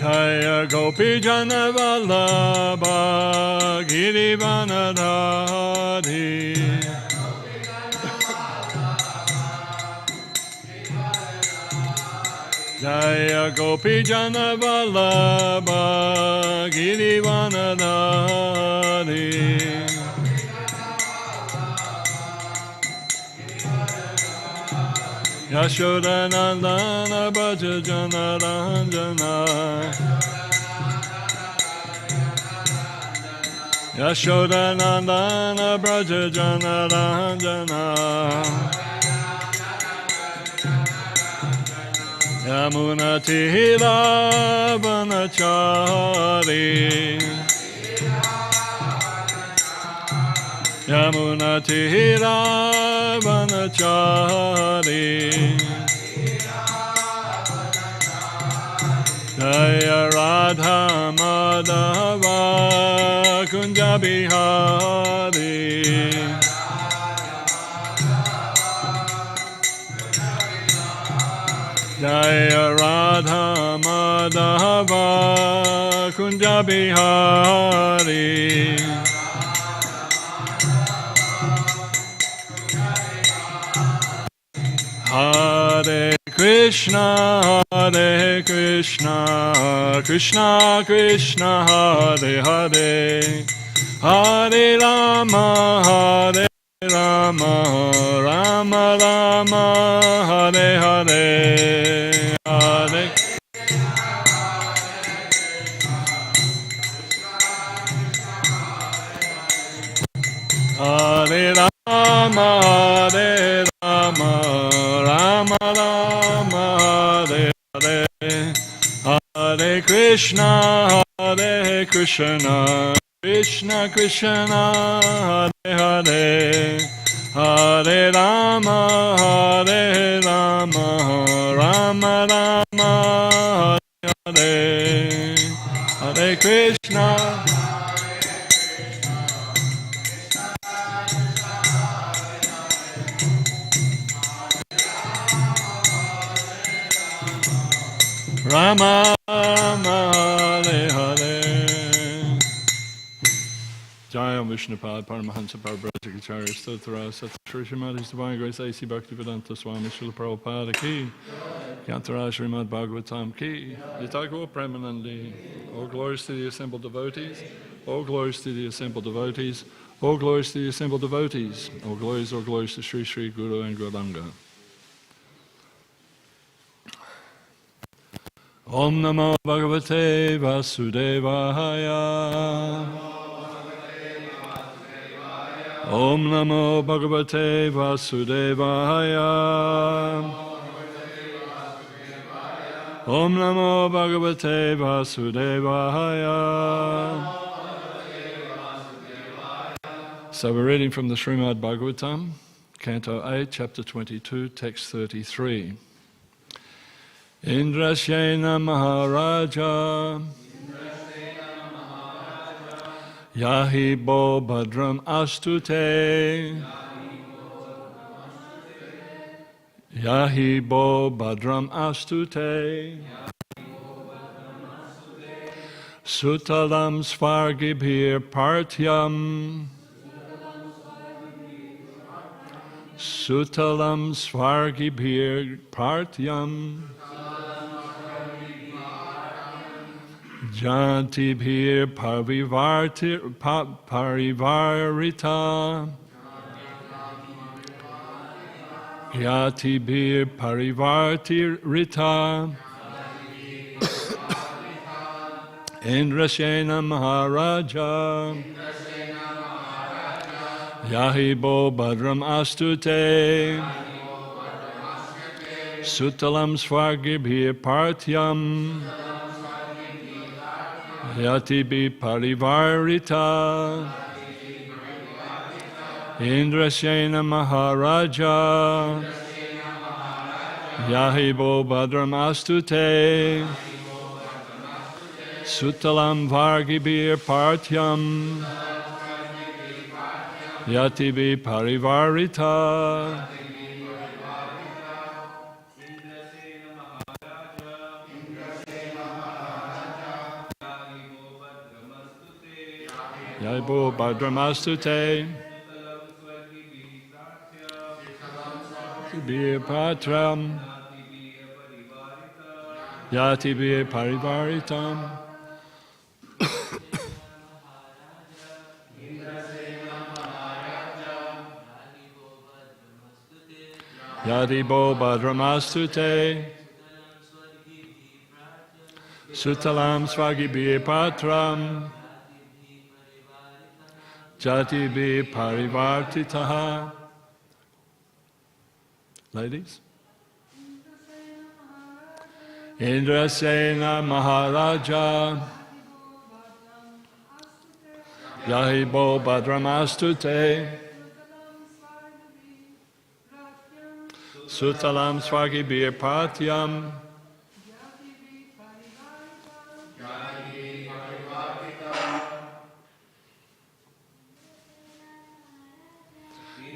Jaya Gopi Jana Vallabha Girivanadhari Jaya Gopi Jana Vallabha Girivanadhari Yashoda Nandana Bhaja Jana Ranjana Yashoda Nandana Bhaja Jana Ranjana Yamuna Tihira Vanachari Yamuna Tihira Vanachari Jaya Radha Madhava Kunja Bihari Jaya Radha Madhava Kunja Bihari Hare Krishna, Krishna Krishna, Hare Hare, Hare Rama, Hare Rama, Rama Rama, Hare Hare, Hare Hare Rama, Hare Rama, Rama Rama, Hare Hare, Hare Krishna, Hare Krishna, Krishna Krishna, Hare Hare, Hare Rama, Hare Rama, Rama Rama, Hare Hare, Hare Krishna. Rama Rama Hare Hare Jaya Vishnupad Paramahansa Parabhakta Stotra Satra Śrīmad Divine Grace A.C. Bhaktivedanta Swami Srila Prabhupada Ki Yatra Śrīmad Bhāgavatam Ki Yatago Premanandi. All glories to the assembled devotees. All glories to the assembled devotees. All glories to the assembled devotees. All glories to Sri Sri Guru and Gauranga. Om Namo Bhagavate Vasudevaya Om Namo Bhagavate Vasudevaya Om Namo Bhagavate Vasudevaya. So we're reading from the Śrīmad Bhāgavatam, Canto 8, Chapter 22, Text 33. Indrasyena Maharaja Yahi Bo Bhadram Astute Yahi Bo Bhadram Astute Sutalam Svargibhir Partyam Sutalam Svargibhir Partyam Jantibhir Parivarita Yatibhir Parivartirita Indrasyena Maharaja Yahibo Bhadram Astute Sutalam Svargibhir Partyam Yatibi Parivarita Indrasyena Maharaja Yahibo Bhadram Astute Sutalam Vargibhir Partyam Yatibi Parivarita. Yaibo Bhadramastute Bir Patram Yati Bir Parivaritam Yadibo Bhadramastute Sutalam Svagibhi Patram Jatibhi Parivartitaha. Ladies? Indrasena Maharaja Yahibo Bhadramastute Sutalam Svagibhi Patyam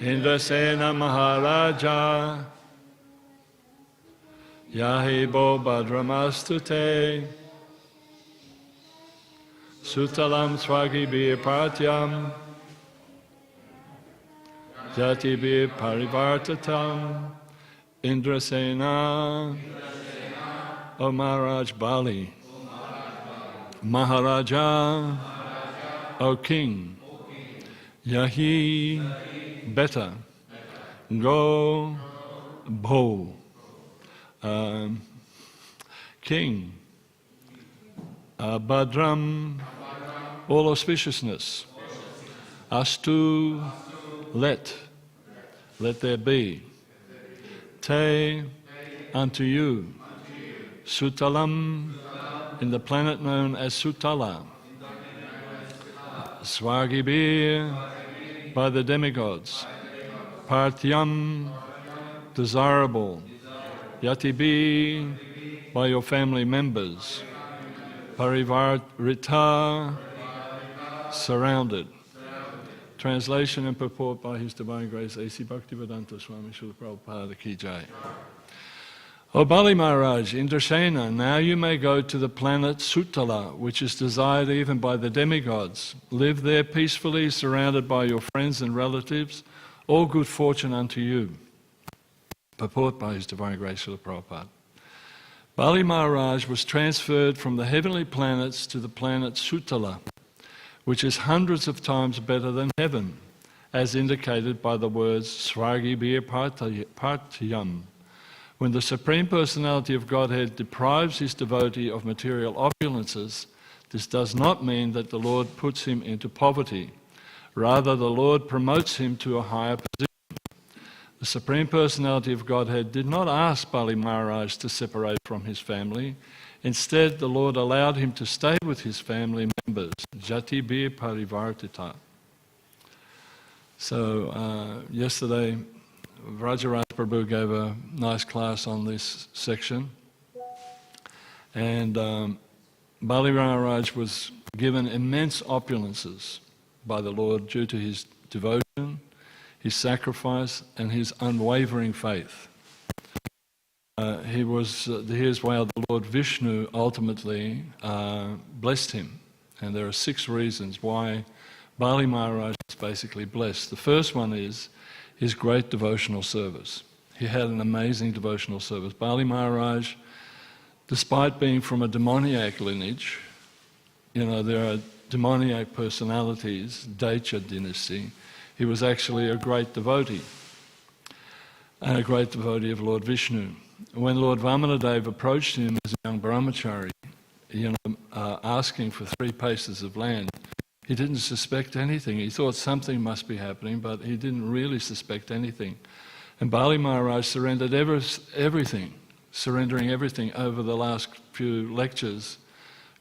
Indrasena Maharaja Yahibo Bhadramastute Sutalam Swagibhi Patyam Jatibhi Parivartatam Indrasena. O Maharaj Bali, Maharaja, O King, Yahi, better, Go, Bho, King, Bhadram, all auspiciousness, Astu, let there be, Te, unto you, Sutalam, in the planet known as Sutala, Svagibir, by the demigods, Partyam, desirable, Yatibi, by your family members, Parivarita, surrounded. Translation and purport by His Divine Grace A.C. Bhaktivedanta Swami Śrīmad Prabhupada Ki Jai. O Bali Maharaj, Indrasena, now you may go to the planet Sutala, which is desired even by the demigods. Live there peacefully, surrounded by your friends and relatives. All good fortune unto you. Purport by His Divine Grace Srila Prabhupada. Bali Maharaj was transferred from the heavenly planets to the planet Sutala, which is hundreds of times better than heaven, as indicated by the words Svagibir Partyam. When the Supreme Personality of Godhead deprives His devotee of material opulences, this does not mean that the Lord puts him into poverty. Rather, the Lord promotes him to a higher position. The Supreme Personality of Godhead did not ask Bali Maharaj to separate from his family. Instead, the Lord allowed him to stay with his family members, Jati Bir Parivartita. So, yesterday, Vrajaraj Prabhu gave a nice class on this section, and Bali Maharaj was given immense opulences by the Lord due to his devotion, his sacrifice, and his unwavering faith. Here's why the Lord Vishnu ultimately blessed him, and there are 6 reasons why Bali Maharaj is basically blessed. The first one is his great devotional service. He had an amazing devotional service. Bali Maharaj, despite being from a demoniac lineage, there are demoniac personalities, Daicha dynasty, he was actually a great devotee, and a great devotee of Lord Vishnu. When Lord Vamanadev approached him as a young brahmachari, asking for 3 paces of land, he didn't suspect anything. He thought something must be happening, but he didn't really suspect anything. And Bali Maharaj surrendered everything, surrendering everything over the last few lectures.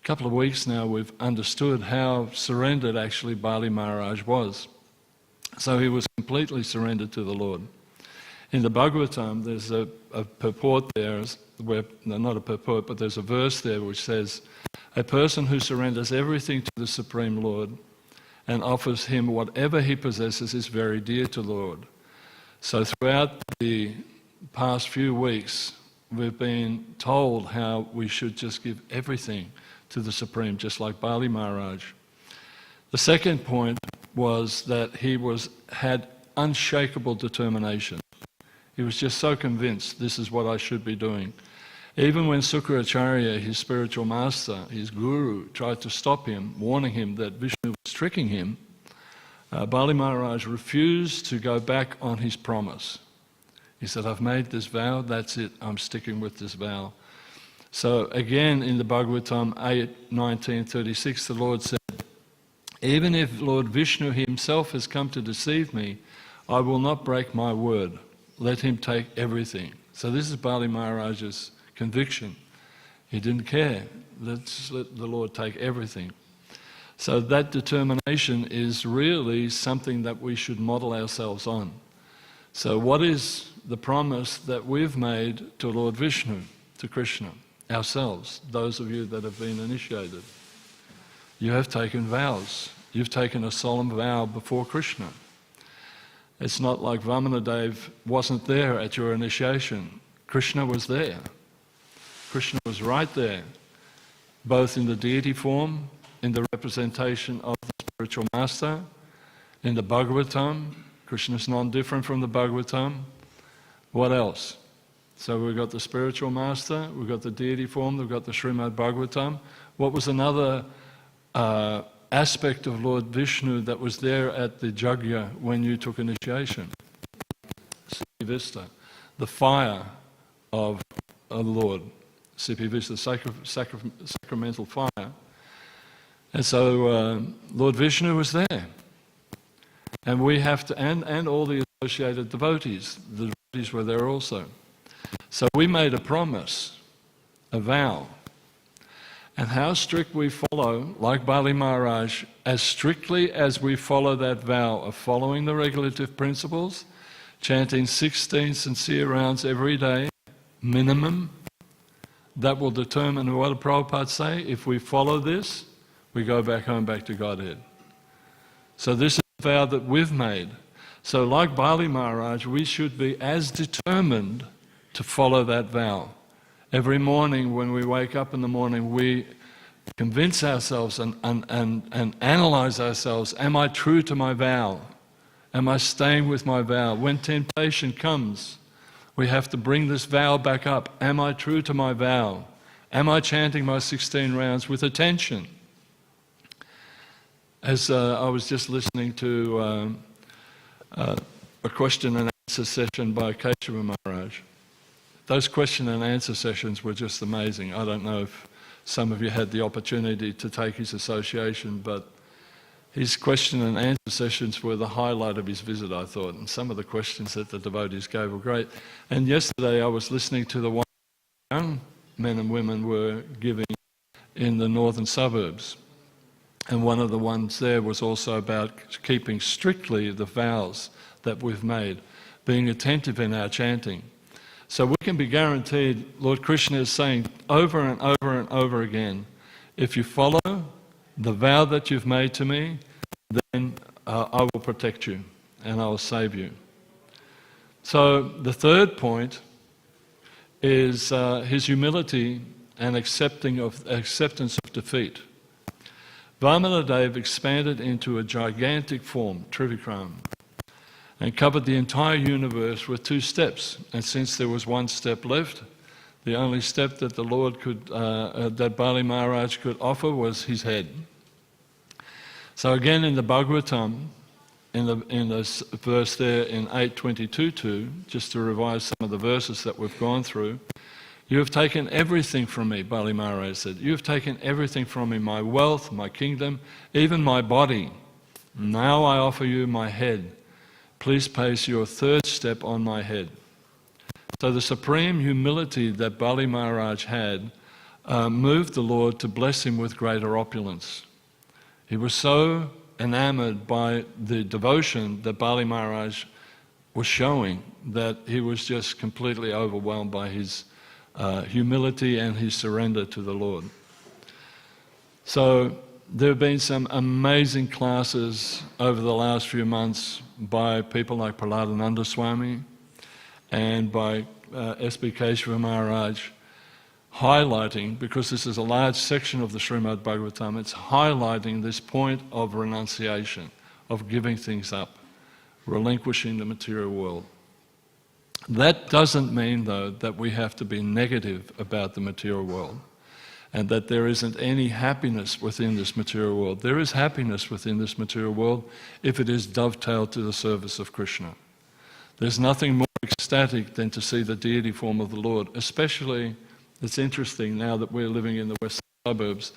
A couple of weeks now we've understood how surrendered actually Bali Maharaj was. So he was completely surrendered to the Lord. In the Bhagavatam, there's a purport there, not a purport, but there's a verse there which says, a person who surrenders everything to the Supreme Lord and offers Him whatever he possesses is very dear to the Lord. So throughout the past few weeks, we've been told how we should just give everything to the Supreme, just like Bali Maharaj. The second point was that he had unshakable determination. He was just so convinced, this is what I should be doing. Even when Śrīmad, his spiritual master, his guru, tried to stop him, warning him that Vishnu was tricking him, Bali Maharaj refused to go back on his promise. He said, I've made this vow, that's it, I'm sticking with this vow. So again in the Bhagavatam 8:19-36, the Lord said, even if Lord Vishnu himself has come to deceive me, I will not break my word. Let him take everything. So this is Bali Maharaj's conviction. He didn't care. Let's let the Lord take everything. So that determination is really something that we should model ourselves on. So what is the promise that we've made to Lord Vishnu, to Krishna, ourselves, those of you that have been initiated? You have taken vows. You've taken a solemn vow before Krishna. It's not like Vamanadev wasn't there at your initiation. Krishna was there. Krishna was right there, both in the deity form, in the representation of the spiritual master, in the Bhagavatam. Krishna's non-different from the Bhagavatam. What else? So we've got the spiritual master, we've got the deity form, we've got the Śrīmad Bhāgavatam. What was another aspect of Lord Vishnu that was there at the Yajna when you took initiation? Siddhi-vista, the fire of the Lord. Siddhi-vista, sacramental fire. And so Lord Vishnu was there. And we have to, and all the associated devotees. The devotees were there also. So we made a promise, a vow. And how strict we follow, like Bali Maharaj, as strictly as we follow that vow of following the regulative principles, chanting 16 sincere rounds every day, minimum, that will determine, what did Prabhupada say? If we follow this, we go back home, back to Godhead. So this is a vow that we've made. So like Bali Maharaj, we should be as determined to follow that vow. Every morning when we wake up in the morning, we convince ourselves and analyze ourselves. Am I true to my vow? Am I staying with my vow? When temptation comes, we have to bring this vow back up. Am I true to my vow? Am I chanting my 16 rounds with attention? As I was just listening to a question and answer session by Keshava Maharaj. Those question and answer sessions were just amazing. I don't know if some of you had the opportunity to take his association, but his question and answer sessions were the highlight of his visit, I thought, and some of the questions that the devotees gave were great. And yesterday I was listening to the one young men and women were giving in the northern suburbs. And one of the ones there was also about keeping strictly the vows that we've made, being attentive in our chanting. So we can be guaranteed, Lord Krishna is saying over and over and over again, if you follow the vow that you've made to me, then I will protect you and I will save you. So the third point is his humility and acceptance of defeat. Vamanadev expanded into a gigantic form, Trivikram, and covered the entire universe with 2 steps. And since there was 1 step left, the only step that the Lord could, that Bali Maharaj could offer was his head. So again in the Bhagavatam, in the verse there in 8:22, just to revise some of the verses that we've gone through, you have taken everything from me, Bali Maharaj said. You have taken everything from me, my wealth, my kingdom, even my body. Now I offer you my head. Please place your 3rd step on my head. So the supreme humility that Bali Maharaj had moved the Lord to bless him with greater opulence. He was so enamored by the devotion that Bali Maharaj was showing that he was just completely overwhelmed by his humility and his surrender to the Lord. So there have been some amazing classes over the last few months by people like Prahladananda Swami and by S.B. Keshava Maharaj, highlighting, because this is a large section of the Śrīmad Bhāgavatam, it's highlighting this point of renunciation, of giving things up, relinquishing the material world. That doesn't mean, though, that we have to be negative about the material world and that there isn't any happiness within this material world. There is happiness within this material world if it is dovetailed to the service of Krishna. There's nothing more ecstatic than to see the deity form of the Lord, especially, it's interesting now that we're living in the western suburbs,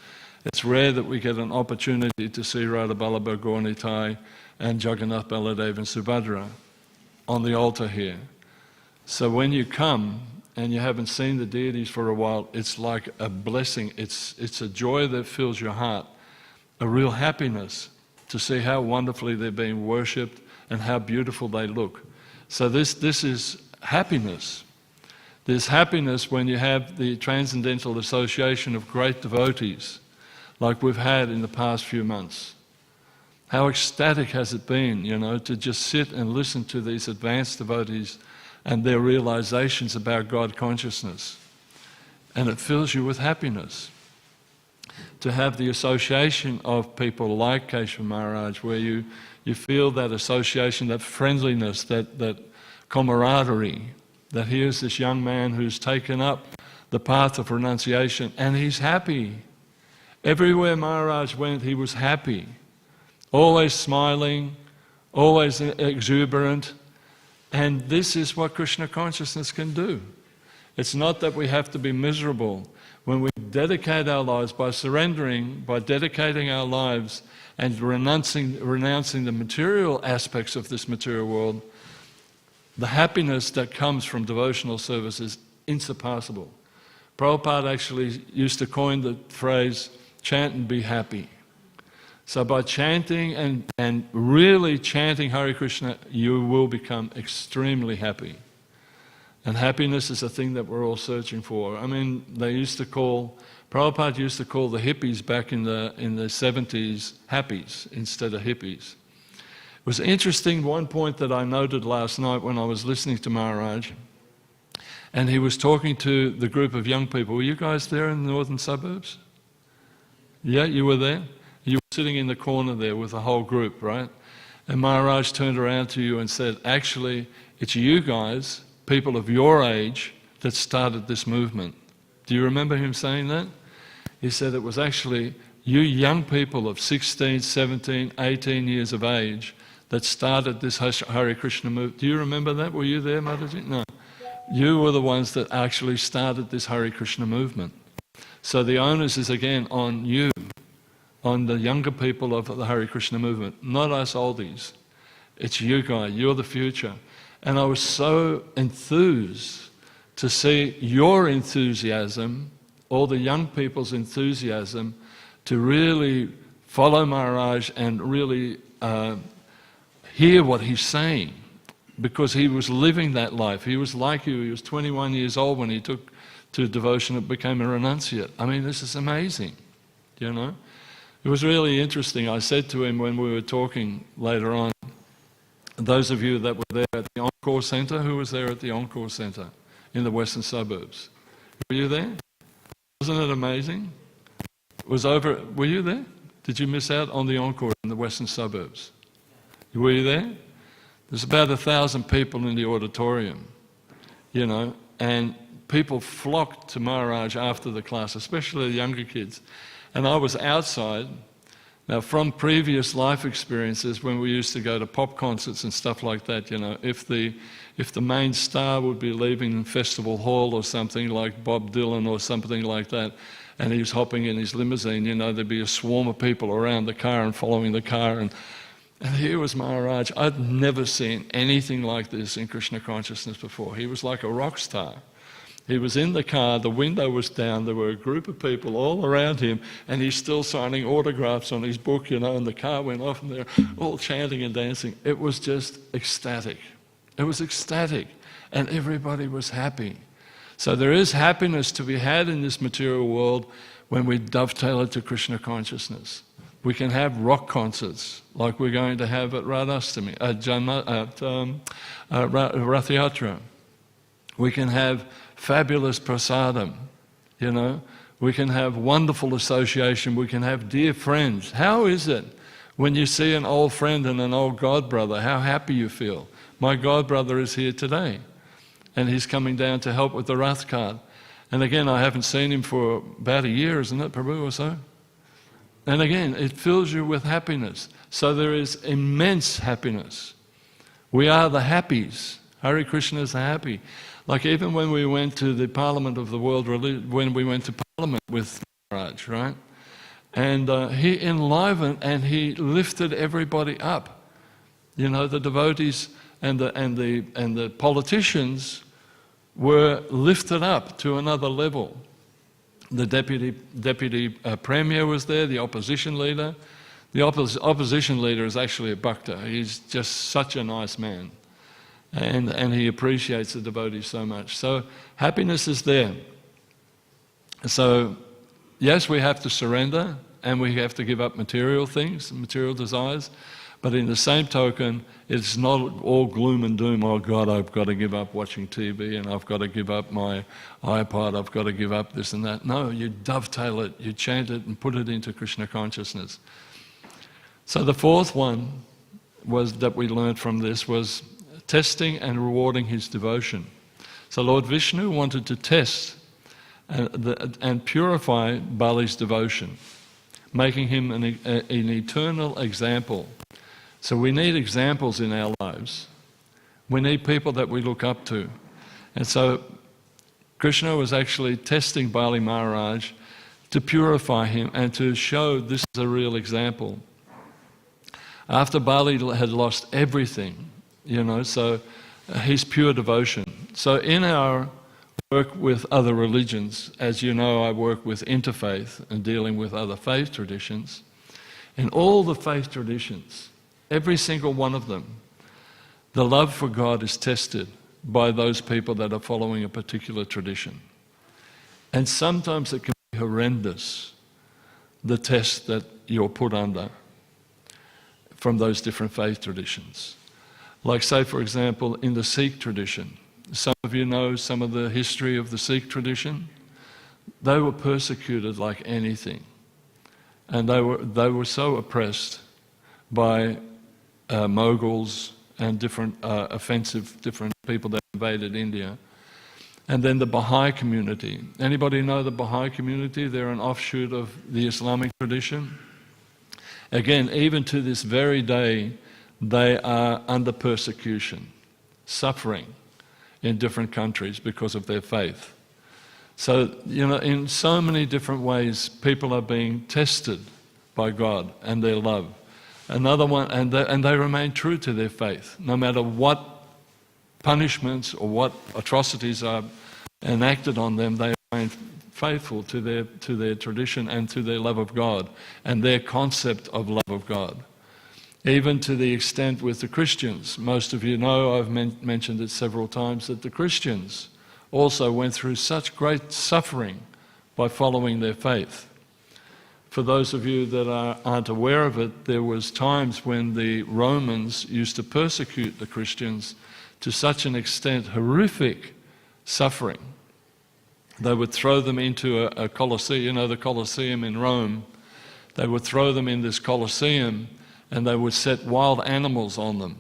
it's rare that we get an opportunity to see Radha Vallabha Gaur-Nitai and Jagannath Baladev and Subhadra on the altar here. So when you come and you haven't seen the deities for a while, it's like a blessing, it's a joy that fills your heart, a real happiness to see how wonderfully they're being worshipped and how beautiful they look. So this is happiness. There's happiness when you have the transcendental association of great devotees, like we've had in the past few months. How ecstatic has it been, you know, to just sit and listen to these advanced devotees and their realizations about God consciousness. And it fills you with happiness. To have the association of people like Keshav Maharaj, where you feel that association, that friendliness, that camaraderie, that here's this young man who's taken up the path of renunciation and he's happy. Everywhere Maharaj went, he was happy. Always smiling, always exuberant. And this is what Krishna consciousness can do. It's not that we have to be miserable. When we dedicate our lives by surrendering, by dedicating our lives and renouncing the material aspects of this material world, the happiness that comes from devotional service is insurpassable. Prabhupada actually used to coin the phrase, chant and be happy. So by chanting and really chanting Hare Krishna, you will become extremely happy. And happiness is a thing that we're all searching for. I mean, Prabhupada used to call the hippies back in the 70s happies instead of hippies. It was interesting, one point that I noted last night when I was listening to Maharaj, and he was talking to the group of young people. Were you guys there in the northern suburbs? Yeah, you were there? You were sitting in the corner there with the whole group, right? And Maharaj turned around to you and said, actually, it's you guys, people of your age, that started this movement. Do you remember him saying that? He said it was actually you young people of 16, 17, 18 years of age that started this Hare Krishna movement. Do you remember that? Were you there, Mataji? No. You were the ones that actually started this Hare Krishna movement. So the onus is again on you, on the younger people of the Hare Krishna movement, not us oldies. It's you guys, you're the future. And I was so enthused to see your enthusiasm, all the young people's enthusiasm, to really follow Maharaj and really hear what he's saying, because he was living that life. He was like you. He was 21 years old when he took to devotion and became a renunciate. I mean, this is amazing, you know. It was really interesting. I said to him when we were talking later on, those of you that were there at the Encore Centre, who was there at the Encore Centre in the western suburbs? Were you there? Wasn't it amazing? It was over. Were you there? Did you miss out on the Encore in the western suburbs? Were you there? There's about 1,000 people in the auditorium, you know, and people flocked to Maharaj after the class, especially the younger kids. And I was outside. Now, from previous life experiences, when we used to go to pop concerts and stuff like that, you know, if the main star would be leaving Festival Hall or something, like Bob Dylan or something like that, and he was hopping in his limousine, you know, there'd be a swarm of people around the car and following the car. And here was Maharaj. I'd never seen anything like this in Krishna consciousness before. He was like a rock star. He was in the car, the window was down, there were a group of people all around him, and he's still signing autographs on his book, you know, and the car went off and they're all chanting and dancing. It was just ecstatic. It was ecstatic, and everybody was happy. So there is happiness to be had in this material world when we dovetail it to Krishna consciousness. We can have rock concerts, like we're going to have at Radhastami, Rath Yatra. We can have fabulous prasadam, you know. We can have wonderful association, we can have dear friends. How is it when you see an old friend and an old god brother, how happy you feel? My god brother is here today, and he's coming down to help with the Rath cart. And again, I haven't seen him for about a year, isn't it, Prabhu, or so? And again, it fills you with happiness. So there is immense happiness. We are the happies. Hare Krishna is the happy. Like even when we went to the Parliament of the World Religion, when we went to Parliament with Maharaj, right? And he enlivened and he lifted everybody up. You know, the devotees and the politicians were lifted up to another level. The deputy premier was there, the opposition leader. The opposition leader is actually a Bhakta. He's just such a nice man. And he appreciates the devotees so much. So happiness is there. So yes, we have to surrender and we have to give up material things, material desires. But in the same token, it's not all gloom and doom. Oh God, I've got to give up watching TV and I've got to give up my iPod, I've got to give up this and that. No, you dovetail it, you chant it and put it into Krishna consciousness. So the fourth one was that we learned from this was testing and rewarding his devotion. So Lord Vishnu wanted to test and purify Bali's devotion, making him an eternal example. So we need examples in our lives. We need people that we look up to. And so Krishna was actually testing Bali Maharaj to purify him and to show this is a real example. After Bali had lost everything, you know, so his pure devotion. So in our work with other religions, as you know, I work with interfaith and dealing with other faith traditions. In all the faith traditions, every single one of them, the love for God is tested by those people that are following a particular tradition. And sometimes it can be horrendous, the test that you're put under from those different faith traditions. Like say, for example, in the Sikh tradition, some of you know some of the history of the Sikh tradition. They were persecuted like anything. And they were so oppressed by Mughals and different different people that invaded India. And then the Baha'i community. Anybody know the Baha'i community? They're an offshoot of the Islamic tradition. Again, even to this very day, they are under persecution, suffering in different countries because of their faith. So, you know, in so many different ways, people are being tested by God and their love. Another one, and they remain true to their faith, no matter what punishments or what atrocities are enacted on them, they remain faithful to their tradition and to their love of God and their concept of love of God. Even to the extent with the Christians. Most of you know, I've mentioned it several times, that the Christians also went through such great suffering by following their faith. For those of you that aren't aware of it, there was times when the Romans used to persecute the Christians to such an extent, horrific suffering. They would throw them into a Colosseum, you know, the Colosseum in Rome. They would throw them in this Colosseum and they would set wild animals on them.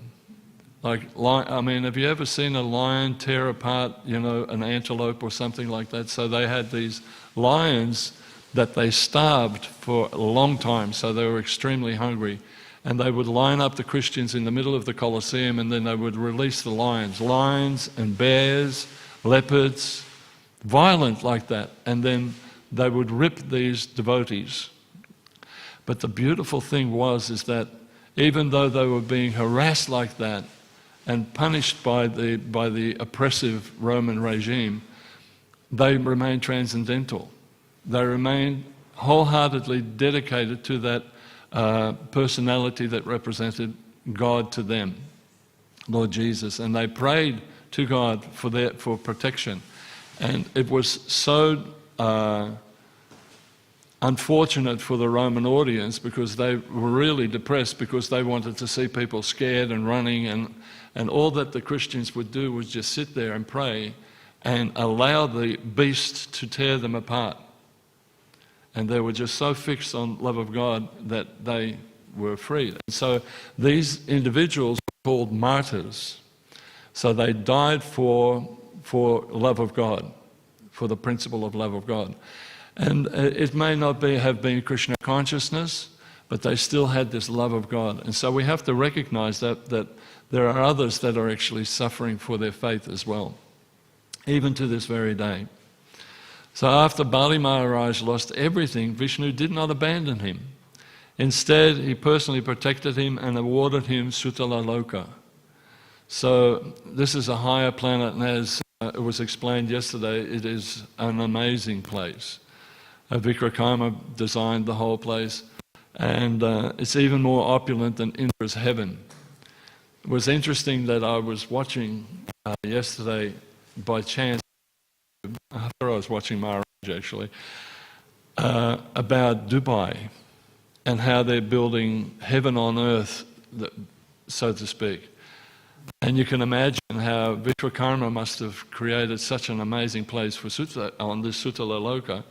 I mean, have you ever seen a lion tear apart, you know, an antelope or something like that? So they had these lions that they starved for a long time, so they were extremely hungry. And they would line up the Christians in the middle of the Colosseum and then they would release the lions and bears, leopards, violent like that. And then they would rip these devotees. But the beautiful thing is that even though they were being harassed like that and punished by the oppressive Roman regime, they remained transcendental. They remained wholeheartedly dedicated to that personality that represented God to them, Lord Jesus. And they prayed to God for protection. And it was so unfortunate for the Roman audience because they were really depressed because they wanted to see people scared and running, and all that the Christians would do was just sit there and pray and allow the beast to tear them apart. And they were just so fixed on love of God that they were freed. And so these individuals were called martyrs. So they died for love of God, for the principle of love of God. And it may not have been Krishna consciousness, but they still had this love of God. And so we have to recognize that there are others that are actually suffering for their faith as well, even to this very day. So after Bali Maharaj lost everything, Vishnu did not abandon him. Instead, he personally protected him and awarded him Sutala Loka. So this is a higher planet, and as it was explained yesterday, it is an amazing place. Vikrakarma designed the whole place, and it's even more opulent than Indra's heaven. It was interesting that I was watching yesterday by chance, after I was watching Maharaj actually, about Dubai and how they're building heaven on earth, so to speak. And you can imagine how Vikrakarma must have created such an amazing place for on this Sutala Loka.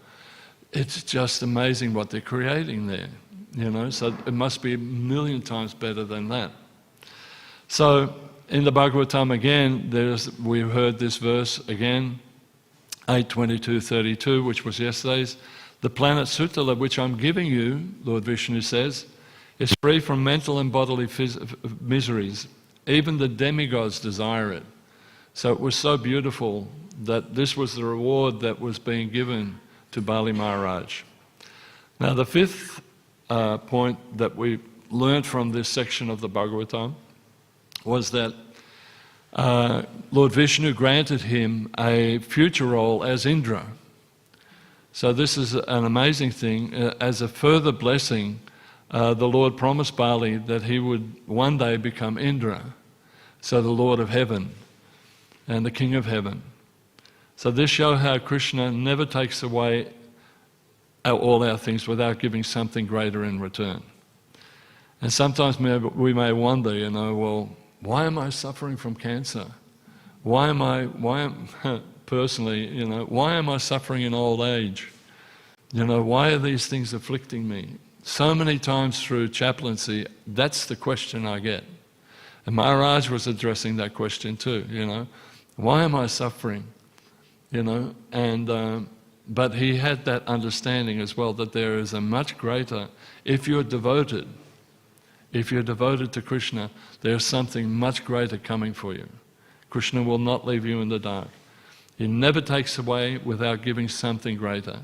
It's just amazing what they're creating there, so it must be a million times better than that. So in the Bhagavatam again, we heard this verse again, 8:22-32, which was yesterday's. The planet Sutala, which I'm giving you, Lord Vishnu says, is free from mental and bodily miseries. Even the demigods desire it. So it was so beautiful that this was the reward that was being given to Bali Maharaj. Now the fifth point that we learned from this section of the Bhagavatam was that Lord Vishnu granted him a future role as Indra. So this is an amazing thing. As a further blessing, the Lord promised Bali that he would one day become Indra, so the Lord of heaven and the King of heaven. So this shows how Krishna never takes away all our things without giving something greater in return. And sometimes we may wonder, well, why am I suffering from cancer? Why am I suffering in old age? Why are these things afflicting me? So many times through chaplaincy, that's the question I get. And Maharaj was addressing that question too, Why am I suffering? But he had that understanding as well, that there is a much greater, if you're devoted to Krishna, there's something much greater coming for you. Krishna will not leave you in the dark. He never takes away without giving something greater.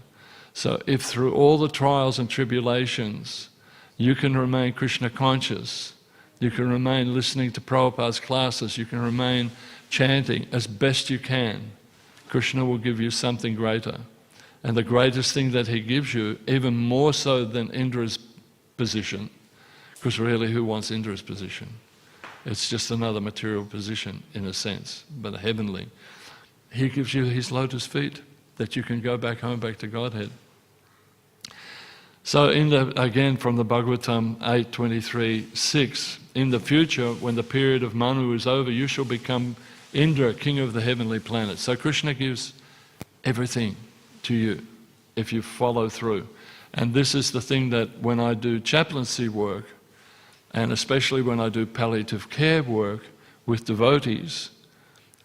So if through all the trials and tribulations you can remain Krishna conscious, you can remain listening to Prabhupada's classes, you can remain chanting as best you can, Krishna will give you something greater. And the greatest thing that he gives you, even more so than Indra's position, because really who wants Indra's position? It's just another material position in a sense, but a heavenly. He gives you his lotus feet that you can go back home, back to Godhead. So again from the Bhagavatam 8:23-6, in the future when the period of Manu is over, you shall become Indra, king of the heavenly planet. So Krishna gives everything to you if you follow through. And this is the thing that when I do chaplaincy work, and especially when I do palliative care work with devotees,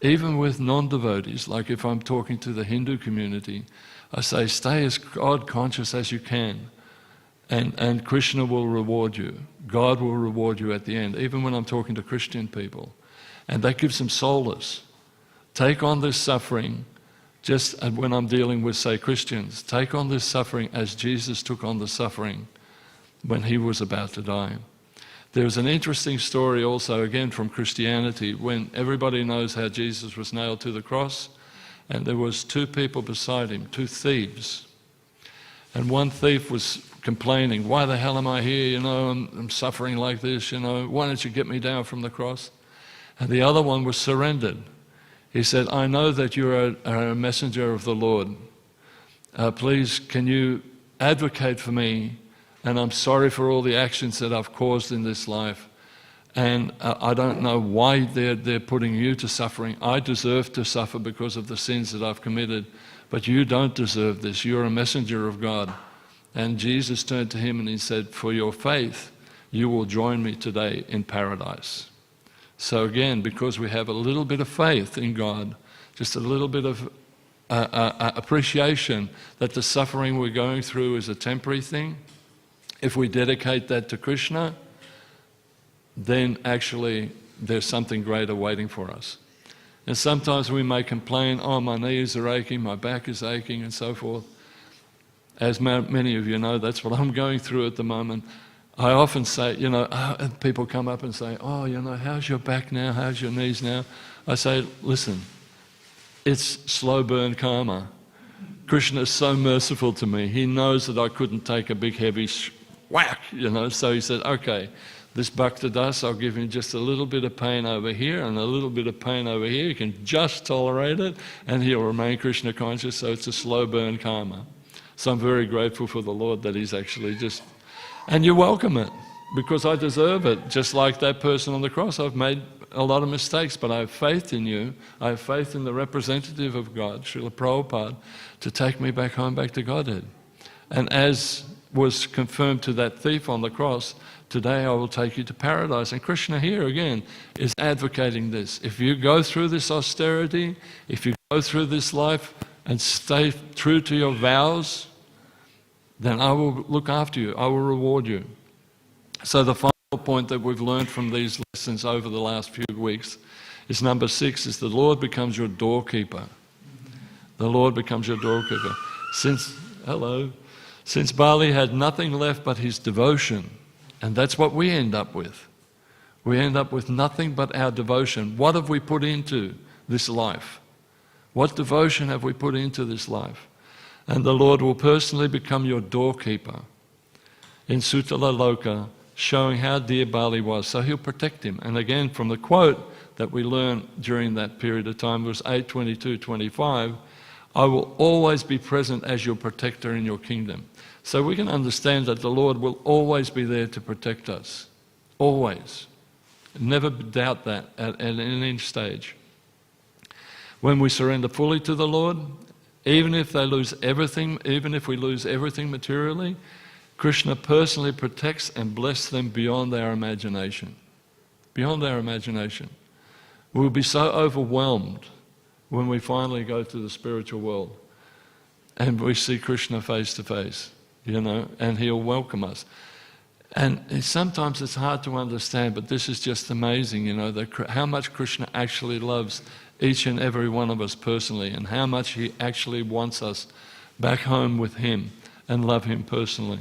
even with non-devotees, like if I'm talking to the Hindu community, I say, stay as God conscious as you can, and Krishna will reward you. God will reward you at the end, even when I'm talking to Christian people. And that gives them solace. Take on this suffering, just when I'm dealing with, say, Christians, take on this suffering as Jesus took on the suffering when he was about to die. There's an interesting story also, again from Christianity, when everybody knows how Jesus was nailed to the cross, and there was two people beside him, two thieves. And one thief was complaining, why the hell am I here, I'm suffering like this, why don't you get me down from the cross? And the other one was surrendered. He said, I know that you're a messenger of the Lord. Please, can you advocate for me? And I'm sorry for all the actions that I've caused in this life. And I don't know why they're putting you to suffering. I deserve to suffer because of the sins that I've committed, but you don't deserve this. You're a messenger of God. And Jesus turned to him and he said, for your faith, you will join me today in paradise. So again, because we have a little bit of faith in God, just a little bit of appreciation that the suffering we're going through is a temporary thing, if we dedicate that to Krishna, then actually there's something greater waiting for us. And sometimes we may complain, oh, my knees are aching, my back is aching, and so forth. As many of you know, that's what I'm going through at the moment. I often say, people come up and say, oh, how's your back now? How's your knees now? I say, listen, it's slow burn karma. Krishna is so merciful to me. He knows that I couldn't take a big heavy whack, so he said, okay, this Bhakta das, I'll give him just a little bit of pain over here and a little bit of pain over here. He can just tolerate it and he'll remain Krishna conscious, so it's a slow burn karma. So I'm very grateful for the Lord that he's actually just... And you welcome it, because I deserve it. Just like that person on the cross, I've made a lot of mistakes, but I have faith in you. I have faith in the representative of God, Srila Prabhupada, to take me back home, back to Godhead. And as was confirmed to that thief on the cross, today I will take you to paradise. And Krishna here again is advocating this. If you go through this austerity, if you go through this life and stay true to your vows, then I will look after you, I will reward you. So the final point that we've learned from these lessons over the last few weeks is number 6, is the Lord becomes your doorkeeper. The Lord becomes your doorkeeper. Since Bali had nothing left but his devotion, and that's what we end up with. We end up with nothing but our devotion. What have we put into this life? What devotion have we put into this life? And the Lord will personally become your doorkeeper in Sutala Loka, showing how dear Bali was. So he'll protect him. And again, from the quote that we learned during that period of time, was 8:22:25, I will always be present as your protector in your kingdom. So we can understand that the Lord will always be there to protect us. Always. Never doubt that at any stage. When we surrender fully to the Lord, even if they lose everything, even if we lose everything materially, Krishna personally protects and blesses them beyond our imagination. Beyond our imagination. We'll be so overwhelmed when we finally go to the spiritual world and we see Krishna face to face, and he'll welcome us. And sometimes it's hard to understand, but this is just amazing, how much Krishna actually loves each and every one of us personally, and how much he actually wants us back home with him and love him personally.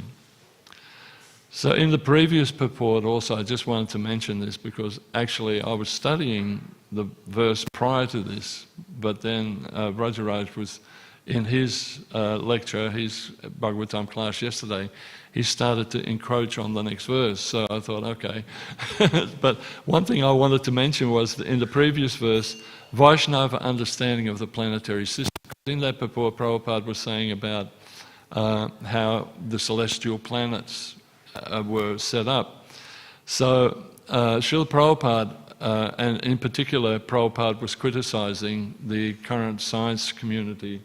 So in the previous purport also, I just wanted to mention this because actually I was studying the verse prior to this, but then Rajaraj was in his lecture, his Bhagavatam class yesterday, he started to encroach on the next verse, so I thought, okay. But one thing I wanted to mention was that in the previous verse, Vaishnava understanding of the planetary system. In that purport, Prabhupada was saying about how the celestial planets were set up. So Srila Prabhupada, and in particular Prabhupada was criticizing the current science community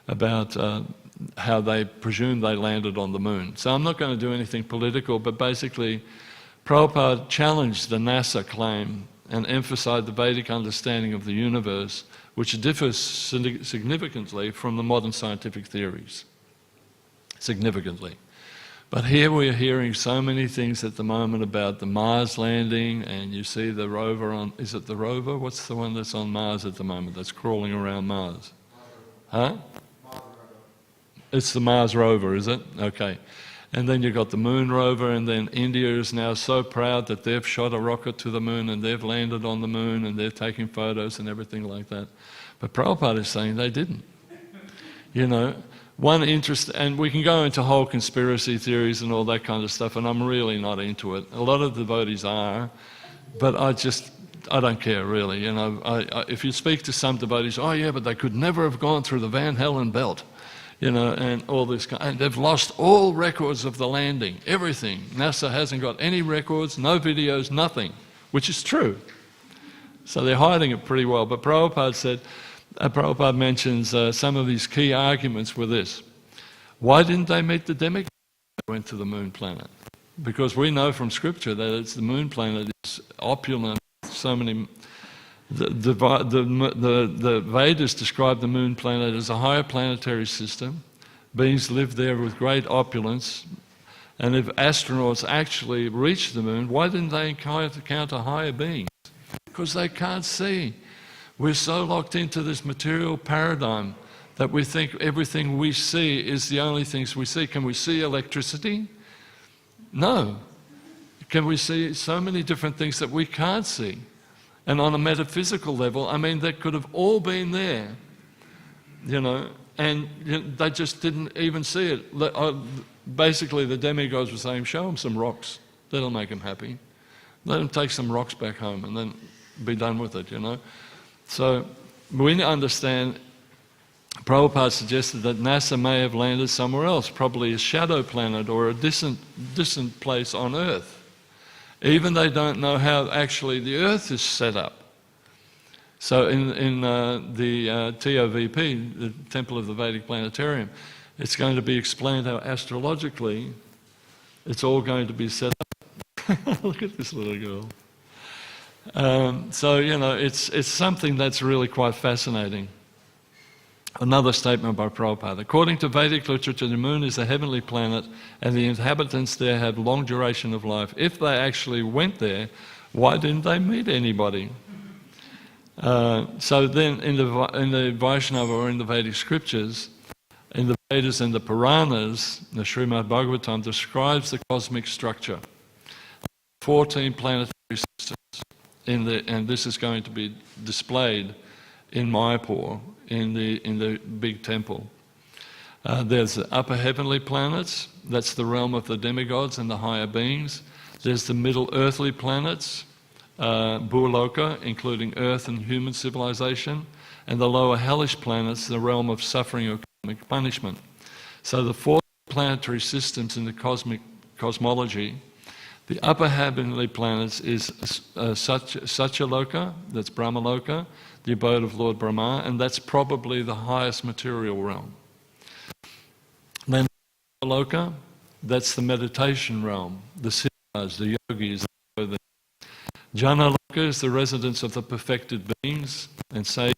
about how they presume they landed on the moon. So I'm not going to do anything political, but basically Prabhupada challenged the NASA claim and emphasized the Vedic understanding of the universe, which differs significantly from the modern scientific theories. Significantly. But here we're hearing so many things at the moment about the Mars landing, and you see the rover on, is it the rover? What's the one that's on Mars at the moment, that's crawling around Mars? Huh? It's the Mars rover, is it? Okay. And then you've got the moon rover, and then India is now so proud that they've shot a rocket to the moon and they've landed on the moon and they're taking photos and everything like that. But Prabhupada is saying they didn't. One interest, and we can go into whole conspiracy theories and all that kind of stuff, and I'm really not into it. A lot of devotees are, but I don't care really. If you speak to some devotees, oh yeah, but they could never have gone through the Van Halen belt. And all this, and they've lost all records of the landing, everything. NASA hasn't got any records, no videos, nothing. which is true. So they're hiding it pretty well. But Prabhupada mentions some of these key arguments were this. Why didn't they meet the demigods when they went to the moon planet? Because we know from scripture that it's the moon planet is opulent, so many... The Vedas describe the moon planet as a higher planetary system. Beings live there with great opulence. And if astronauts actually reach the moon, why didn't they encounter higher beings? Because they can't see. We're so locked into this material paradigm that we think everything we see is the only things we see. Can we see electricity? No. Can we see so many different things that we can't see? And on a metaphysical level, I mean, they could have all been there, and they just didn't even see it. Basically, the demigods were saying, show them some rocks. That'll make them happy. Let them take some rocks back home and then be done with it, So we understand, Prabhupada suggested that NASA may have landed somewhere else, probably a shadow planet or a distant place on Earth. Even they don't know how actually the Earth is set up. So in the TOVP, the Temple of the Vedic Planetarium, it's going to be explained how astrologically it's all going to be set up. Look at this little girl. It's something that's really quite fascinating. Another statement by Prabhupada. According to Vedic literature, the moon is a heavenly planet and the inhabitants there have long duration of life. If they actually went there, why didn't they meet anybody? So then in the Vaishnava or in the Vedic scriptures, in the Vedas and the Puranas, the Śrīmad Bhāgavatam describes the cosmic structure. 14 planetary systems, and this is going to be displayed in Mayapur, in the big temple. There's the upper heavenly planets, that's the realm of the demigods and the higher beings. There's the middle earthly planets, Bhurloka, including earth and human civilization, and the lower hellish planets, the realm of suffering or karmic punishment. So the 4 planetary systems in the cosmic cosmology, the upper heavenly planets is Satyaloka, that's Brahmaloka, the abode of Lord Brahma, and that's probably the highest material realm. Then Loka, that's the meditation realm, the siddhas, the yogis. Jana Loka is the residence of the perfected beings and sages.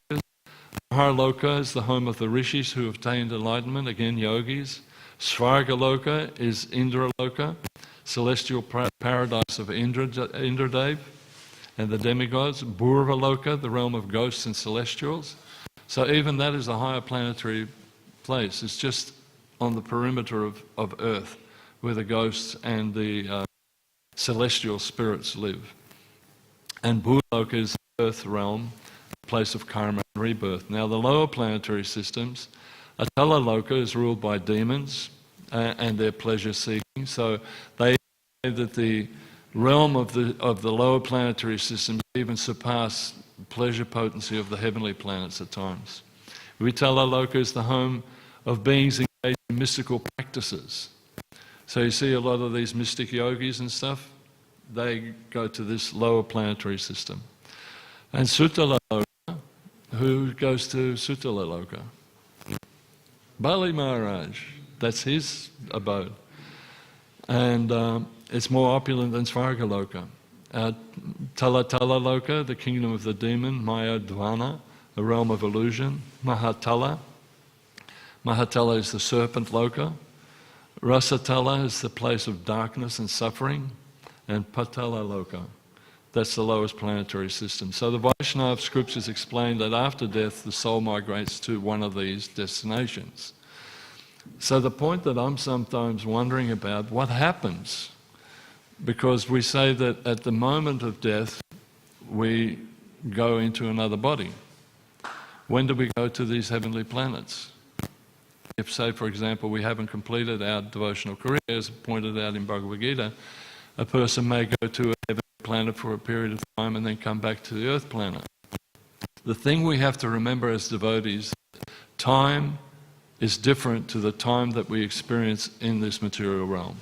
Mahaloka is the home of the rishis who have attained enlightenment, again yogis. Svargaloka is Indra Loka, celestial paradise of Indradev and the demigods. Bhurvaloka, the realm of ghosts and celestials. So even that is a higher planetary place. It's just on the perimeter of Earth where the ghosts and the celestial spirits live. And Bhurloka is the Earth realm, a place of karma and rebirth. Now the lower planetary systems, Atala Loka is ruled by demons and their pleasure seeking. So they say that the realm of the lower planetary systems even surpass the pleasure potency of the heavenly planets at times. Vitala Loka is the home of beings engaged in mystical practices. So you see a lot of these mystic yogis and stuff, they go to this lower planetary system. And Sutala Loka, who goes to Sutala Loka? Bali Maharaj, that's his abode. And it's more opulent than Svargaloka. Talatala Loka, the kingdom of the demon, Maya Dvana, the realm of illusion. Mahatala. Mahatala is the serpent Loka. Rasatala is the place of darkness and suffering. And Patala Loka, that's the lowest planetary system. So the Vaishnava scriptures explain that after death the soul migrates to one of these destinations. So the point that I'm sometimes wondering about, what happens? Because we say that at the moment of death we go into another body. When do we go to these heavenly planets? If, say, for example, we haven't completed our devotional career, as pointed out in Bhagavad Gita, a person may go to a heavenly planet for a period of time and then come back to the earth planet. The thing we have to remember as devotees, time is different to the time that we experience in this material realm.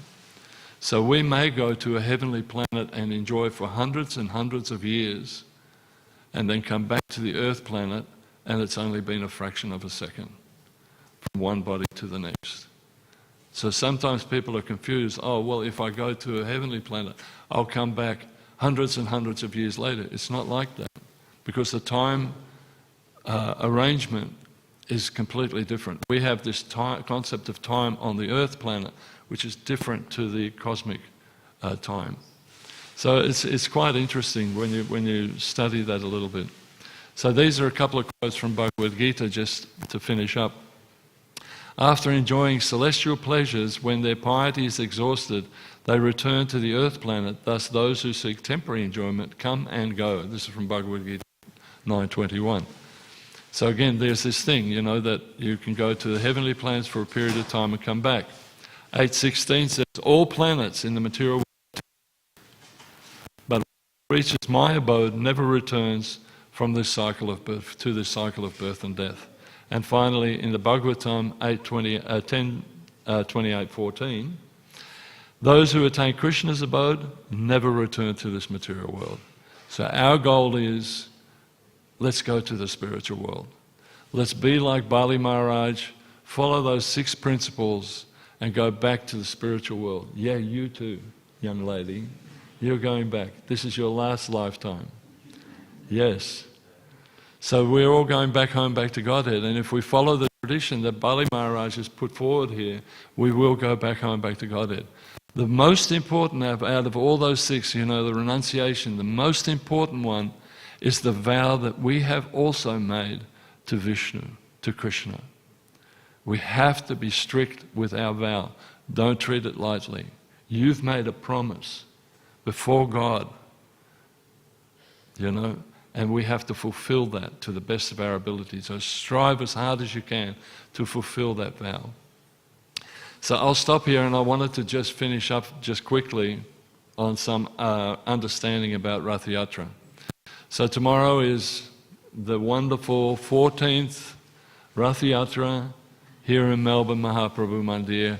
So we may go to a heavenly planet and enjoy for hundreds and hundreds of years and then come back to the Earth planet, and it's only been a fraction of a second from one body to the next. So sometimes people are confused, oh, well, if I go to a heavenly planet, I'll come back hundreds and hundreds of years later. It's not like that, because the time arrangement is completely different. We have this concept of time on the Earth planet, which is different to the cosmic time. So it's quite interesting when you study that a little bit. So these are a couple of quotes from Bhagavad Gita just to finish up. After enjoying celestial pleasures, when their piety is exhausted, they return to the Earth planet. Thus those who seek temporary enjoyment come and go. This is from Bhagavad Gita 9:21. So again, there's this thing, you know, that you can go to the heavenly planets for a period of time and come back. 8:16 says, all planets in the material world, but what reaches my abode never returns from this cycle of birth to this cycle of birth and death. And finally, in the Bhagavatam 10:28-14, those who attain Krishna's abode never return to this material world. So our goal is, let's go to the spiritual world. Let's be like Bali Maharaj, follow those 6 principles and go back to the spiritual world. Yeah, you too, young lady. You're going back. This is your last lifetime. Yes. So we're all going back home, back to Godhead. And if we follow the tradition that Bali Maharaj has put forward here, we will go back home, back to Godhead. The most important out of all those 6, you know, the renunciation, the most important one is the vow that we have also made to Vishnu, to Krishna. We have to be strict with our vow. Don't treat it lightly. You've made a promise before God, you know, and we have to fulfill that to the best of our ability. So strive as hard as you can to fulfill that vow. So I'll stop here, and I wanted to just finish up just quickly on some understanding about Rath Yatra. So tomorrow is the wonderful 14th Rath Yatra here in Melbourne, Mahaprabhu Mandir,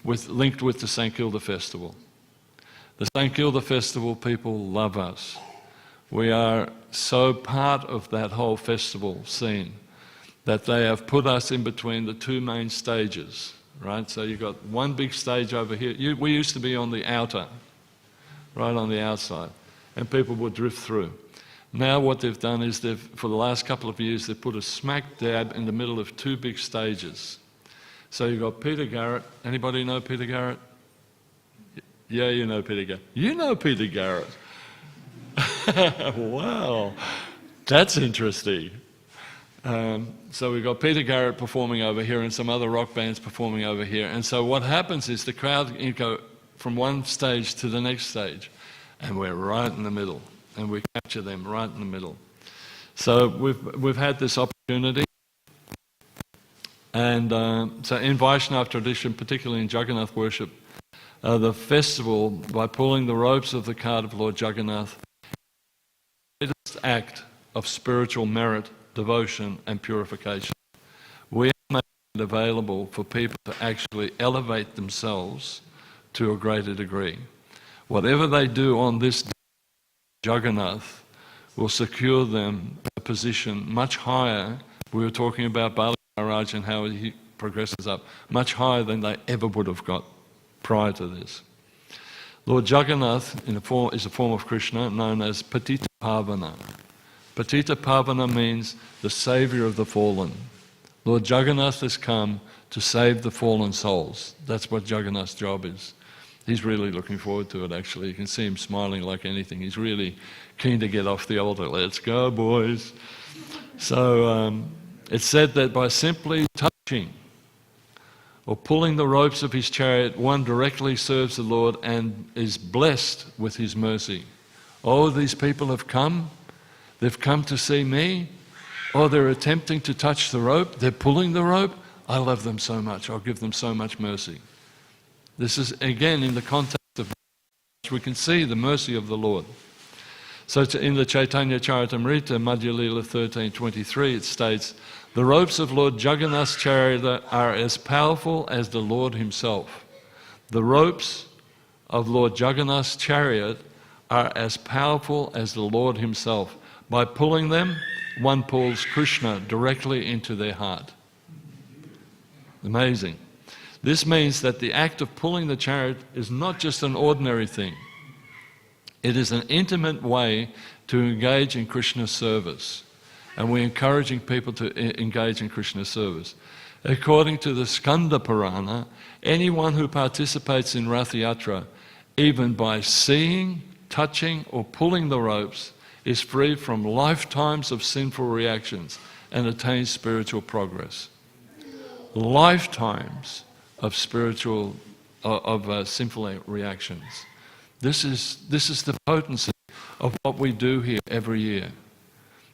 linked with the St Kilda Festival. The St Kilda Festival people love us. We are so part of that whole festival scene that they have put us in between the 2 main stages, right? So you've got one big stage over here. We used to be on the outer, right on the outside, and people would drift through. Now what they've done is for the last couple of years, they've put a smack dab in the middle of 2 big stages. So you've got Peter Garrett. Anybody know Peter Garrett? Yeah, you know Peter Garrett. You know Peter Garrett. Wow, that's interesting. So we've got Peter Garrett performing over here and some other rock bands performing over here. And so what happens is the crowd go from one stage to the next stage, and we're right in the middle, and we capture them right in the middle. So we've had this opportunity, and so in Vaishnava tradition, particularly in Jagannath worship, the festival, by pulling the ropes of the cart of Lord Jagannath, greatest act of spiritual merit, devotion and purification. We are making it available for people to actually elevate themselves to a greater degree. Whatever they do on this day, Jagannath will secure them a position much higher. We were talking about Bali Maharaj and how he progresses up, much higher than they ever would have got prior to this. Lord Jagannath is a form of Krishna known as Patita Pavana. Patita Pavana means the saviour of the fallen. Lord Jagannath has come to save the fallen souls. That's what Jagannath's job is. He's really looking forward to it, actually. You can see him smiling like anything. He's really keen to get off the altar. Let's go, boys. So it's said that by simply touching or pulling the ropes of his chariot, one directly serves the Lord and is blessed with his mercy. Oh, these people have come. They've come to see me. Oh, they're attempting to touch the rope. They're pulling the rope. I love them so much. I'll give them so much mercy. This is, again, in the context of we can see the mercy of the Lord. So in the Chaitanya Charitamrita, Madhya Lila 13:23, it states, the ropes of Lord Jagannath's chariot are as powerful as the Lord himself. The ropes of Lord Jagannath's chariot are as powerful as the Lord himself. By pulling them, one pulls Krishna directly into their heart. Amazing. This means that the act of pulling the chariot is not just an ordinary thing. It is an intimate way to engage in Krishna's service. And we're encouraging people to engage in Krishna's service. According to the Skanda Purana, anyone who participates in Rath Yatra, even by seeing, touching or pulling the ropes, is free from lifetimes of sinful reactions and attains spiritual progress. Lifetimes of sinful reactions. This is the potency of what we do here every year.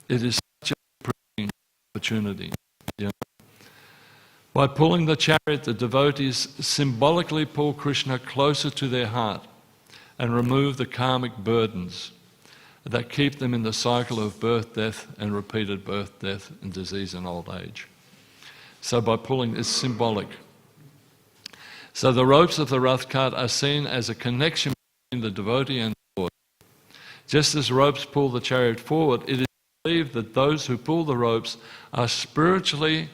It is such a brilliant opportunity. You know? By pulling the chariot, the devotees symbolically pull Krishna closer to their heart and remove the karmic burdens that keep them in the cycle of birth, death, and repeated birth, death, and disease and old age. So by pulling, it's symbolic. So the ropes of the Rath cart are seen as a connection between the devotee and the Lord. Just as ropes pull the chariot forward, it is believed that those who pull the ropes are spiritually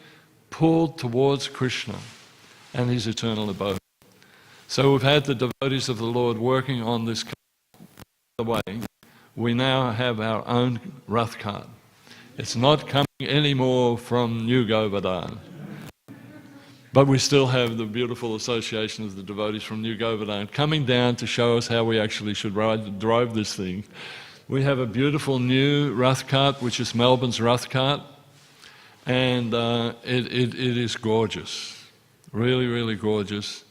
pulled towards Krishna and his eternal abode. So we've had the devotees of the Lord working on this way. We now have our own Rath cart. It's not coming anymore from New Govardhan. But we still have the beautiful association of the devotees from New Govardhan coming down to show us how we actually should drive this thing. We have a beautiful new Rath cart, which is Melbourne's Rath cart, and it is gorgeous, really, really gorgeous.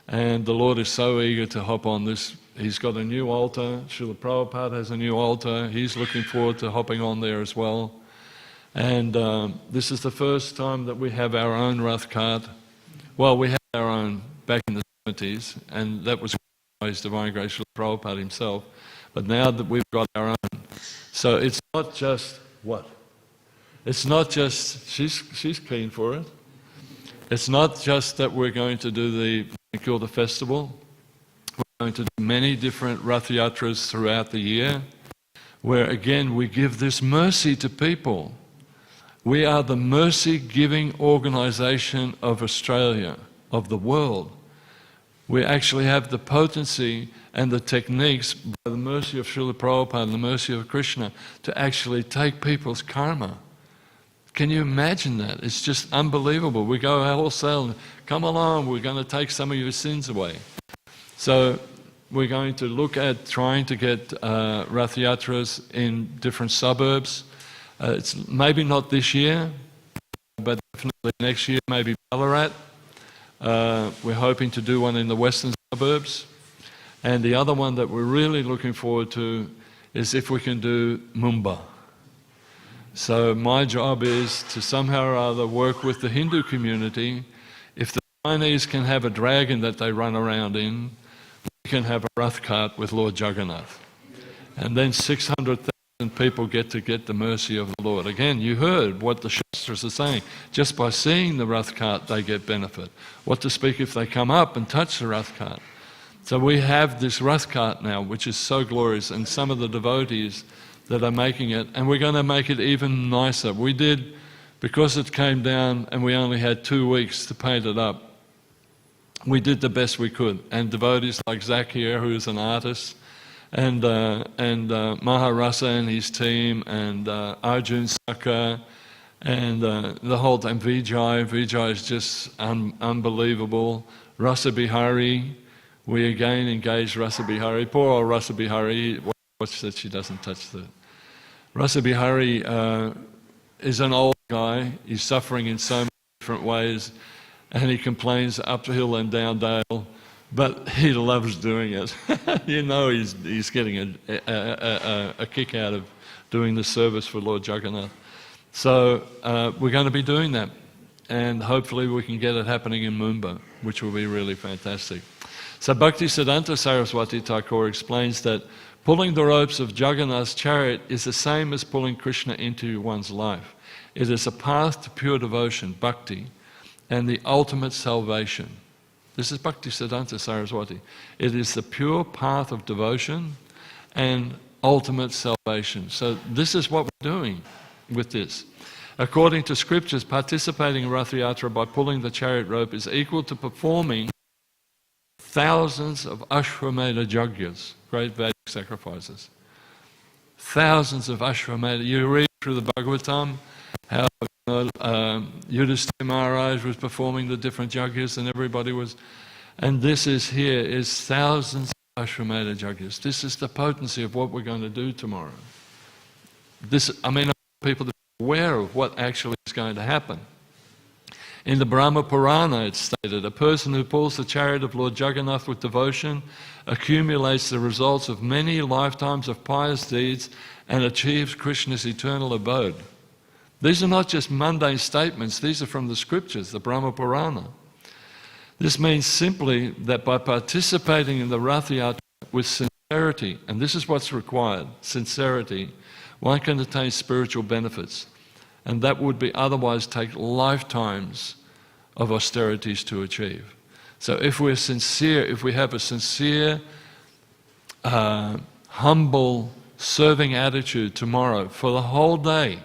And the Lord is so eager to hop on this. He's got a new altar. Srila Prabhupada has a new altar. He's looking forward to hopping on there as well. And this is the first time that we have our own Rath cart. Well, we had our own back in the 70s, and that was His Divine Grace Srila Prabhupada himself. But now that we've got our own, so it's not just what? It's not just, she's keen for it. It's not just that we're going to do the Nikilda festival. We're going to do many different Rath Yatras throughout the year, where again we give this mercy to people. We are the mercy-giving organisation of Australia, of the world. We actually have the potency and the techniques by the mercy of Srila Prabhupada and the mercy of Krishna to actually take people's karma. Can you imagine that? It's just unbelievable. We go wholesale, come along, we're going to take some of your sins away. So we're going to look at trying to get Rath Yatras in different suburbs. It's maybe not this year, but definitely next year, maybe Ballarat. We're hoping to do one in the western suburbs. And the other one that we're really looking forward to is if we can do Mumbai. So my job is to somehow or other work with the Hindu community. If the Chinese can have a dragon that they run around in, we can have a Rath cart with Lord Jagannath. And then 600,000 people get the mercy of the Lord. Again, you heard what the Shastras are saying. Just by seeing the Rath cart, they get benefit. What to speak if they come up and touch the Rath cart. So we have this Rath cart now, which is so glorious, and some of the devotees that are making it, and we're going to make it even nicer. We did, because it came down and we only had 2 weeks to paint it up, we did the best we could. And devotees like Zach here, who's an artist, and Maharasa and his team, and Arjun Saka, and the whole time, Vijay is just unbelievable. Rasa Bihari, we again engaged Rasa Bihari. Poor old Rasa Bihari, watch that she doesn't touch the... Rasa Bihari is an old guy. He's suffering in so many different ways, and he complains uphill and down dale, but he loves doing it. You know, he's getting a kick out of doing the service for Lord Jagannath. So we're going to be doing that, and hopefully we can get it happening in Mumbai, which will be really fantastic. So Bhaktisiddhanta Saraswati Thakur explains that pulling the ropes of Jagannath's chariot is the same as pulling Krishna into one's life. It is a path to pure devotion, bhakti, and the ultimate salvation. This is Bhaktisiddhanta Saraswati. It is the pure path of devotion and ultimate salvation. So this is what we're doing with this. According to scriptures, participating in Rath Yatra by pulling the chariot rope is equal to performing thousands of Ashwamedha yajnas, great Vedic sacrifices. Thousands of Ashwamedha. You read through the Bhagavatam how Yudhishthira Maharaj was performing the different yajnas and everybody was... And this is thousands of Ashwamedha yajnas. This is the potency of what we're going to do tomorrow. People are aware of what actually is going to happen. In the Brahma Purana it's stated, a person who pulls the chariot of Lord Jagannath with devotion accumulates the results of many lifetimes of pious deeds and achieves Krishna's eternal abode. These are not just mundane statements, these are from the scriptures, the Brahma Purana. This means simply that by participating in the Rath Yatra with sincerity, and this is what's required, sincerity, one can attain spiritual benefits. And that would be otherwise take lifetimes of austerities to achieve. So if we're sincere, if we have a sincere, humble, serving attitude tomorrow for the whole day,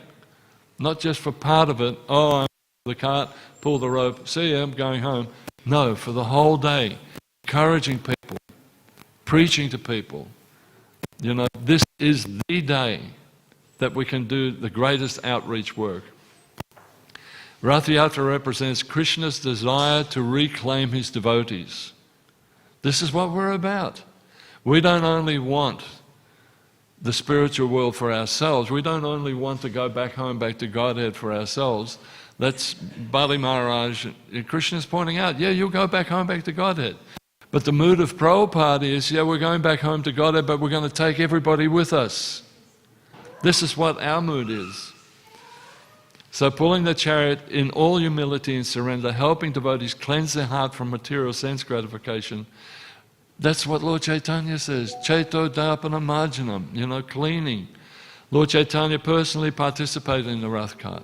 not just for part of it, oh, I'm in the cart, pull the rope, see ya, I'm going home. No, for the whole day, encouraging people, preaching to people. This is the day that we can do the greatest outreach work. Rath Yatra represents Krishna's desire to reclaim his devotees. This is what we're about. We don't only want the spiritual world for ourselves, we don't only want to go back home, back to Godhead for ourselves. That's Bali Maharaj, Krishna's pointing out, yeah, you'll go back home, back to Godhead. But the mood of Prabhupada is, yeah, we're going back home to Godhead, but we're going to take everybody with us. This is what our mood is. So pulling the chariot in all humility and surrender, helping devotees cleanse their heart from material sense gratification. That's what Lord Chaitanya says, Chaito Dapana Marjanam, cleaning. Lord Chaitanya personally participated in the Rath cart,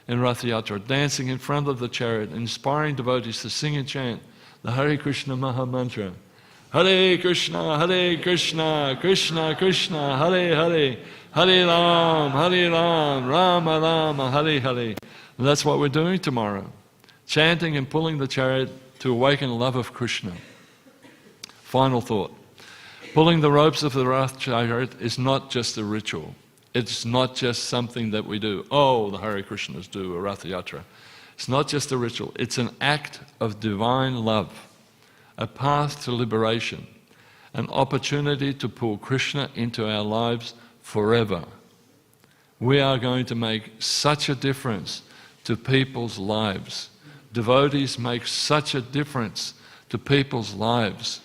in Rath Yatra, dancing in front of the chariot, inspiring devotees to sing and chant the Hare Krishna Maha Mantra. Hare Krishna, Krishna Krishna, Hare Hare, Hare Ram, Rama Rama, Hare Hare. And that's what we're doing tomorrow. Chanting and pulling the chariot to awaken love of Krishna. Final thought. Pulling the ropes of the Rath chariot is not just a ritual. It's not just something that we do. Oh, the Hare Krishnas do a Rath Yatra. It's not just a ritual. It's an act of divine love, a path to liberation, an opportunity to pull Krishna into our lives forever. We are going to make such a difference to people's lives. Devotees make such a difference to people's lives.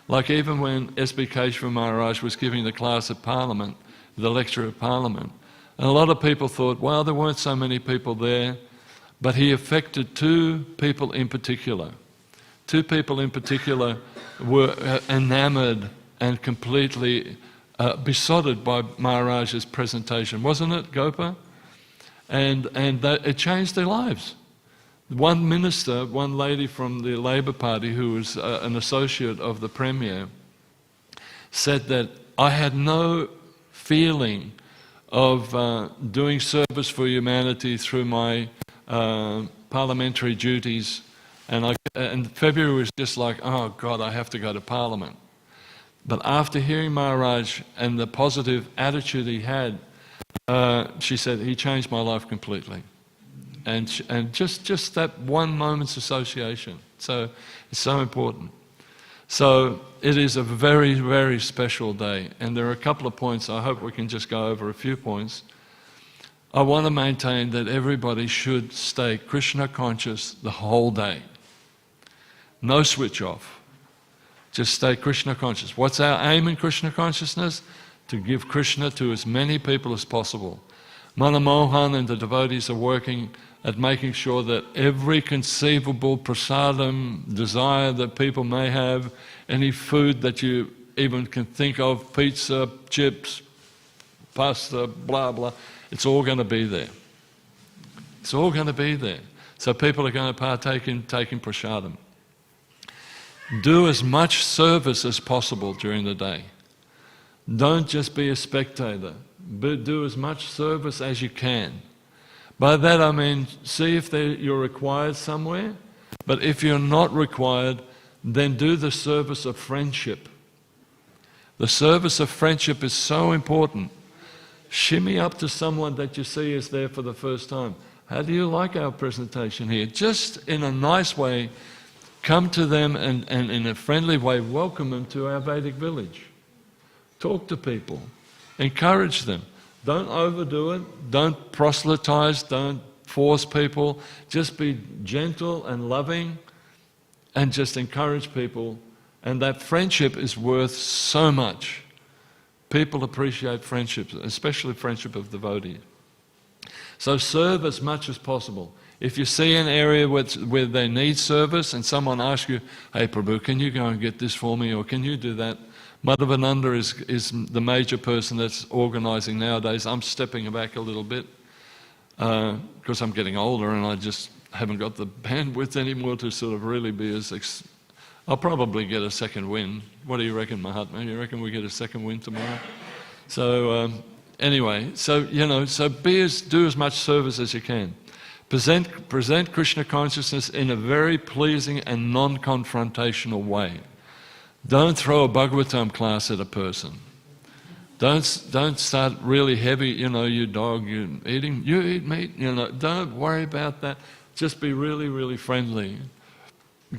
Like even when S.B. Maharaj was giving the class at Parliament, the lecture at Parliament, and a lot of people thought, well, there weren't so many people there, but he affected two people in particular. Two people in particular were enamored and completely besotted by Maharaj's presentation, wasn't it, Gopa? And it changed their lives. One minister, one lady from the Labour Party who was an associate of the Premier, said that I had no feeling of doing service for humanity through my parliamentary duties, and February was just like, oh God, I have to go to Parliament. But after hearing Maharaj and the positive attitude he had, she said, he changed my life completely. And just that one moment's association. So it's so important. So it is a very, very special day. And there are a couple of points, I hope we can just go over a few points. I want to maintain that everybody should stay Krishna conscious the whole day. No switch off. Just stay Krishna conscious. What's our aim in Krishna consciousness? To give Krishna to as many people as possible. Manamohan and the devotees are working at making sure that every conceivable prasadam, desire that people may have, any food that you even can think of, pizza, chips, pasta, blah, blah, it's all going to be there. It's all going to be there. So people are going to partake in taking prasadam. Do as much service as possible during the day. Don't just be a spectator, but do as much service as you can. By that I mean, see if you're required somewhere, but if you're not required, then do the service of friendship. The service of friendship is so important. Shimmy up to someone that you see is there for the first time. How do you like our presentation here? Just in a nice way, come to them and in a friendly way, welcome them to our Vedic village. Talk to people. Encourage them. Don't overdo it. Don't proselytize. Don't force people. Just be gentle and loving and just encourage people. And that friendship is worth so much. People appreciate friendships, especially friendship of devotees. So serve as much as possible. If you see an area where they need service and someone asks you, hey Prabhu, can you go and get this for me, or can you do that? Madhavananda is the major person that's organising nowadays. I'm stepping back a little bit because I'm getting older and I just haven't got the bandwidth anymore to sort of really be as... I'll probably get a second win. What do you reckon, Mahatma? You reckon we get a second win tomorrow? So anyway, so do as much service as you can. Present Krishna consciousness in a very pleasing and non-confrontational way. Don't throw a Bhagavatam class at a person. Don't start really heavy, you dog, you eat meat, don't worry about that. Just be really, really friendly.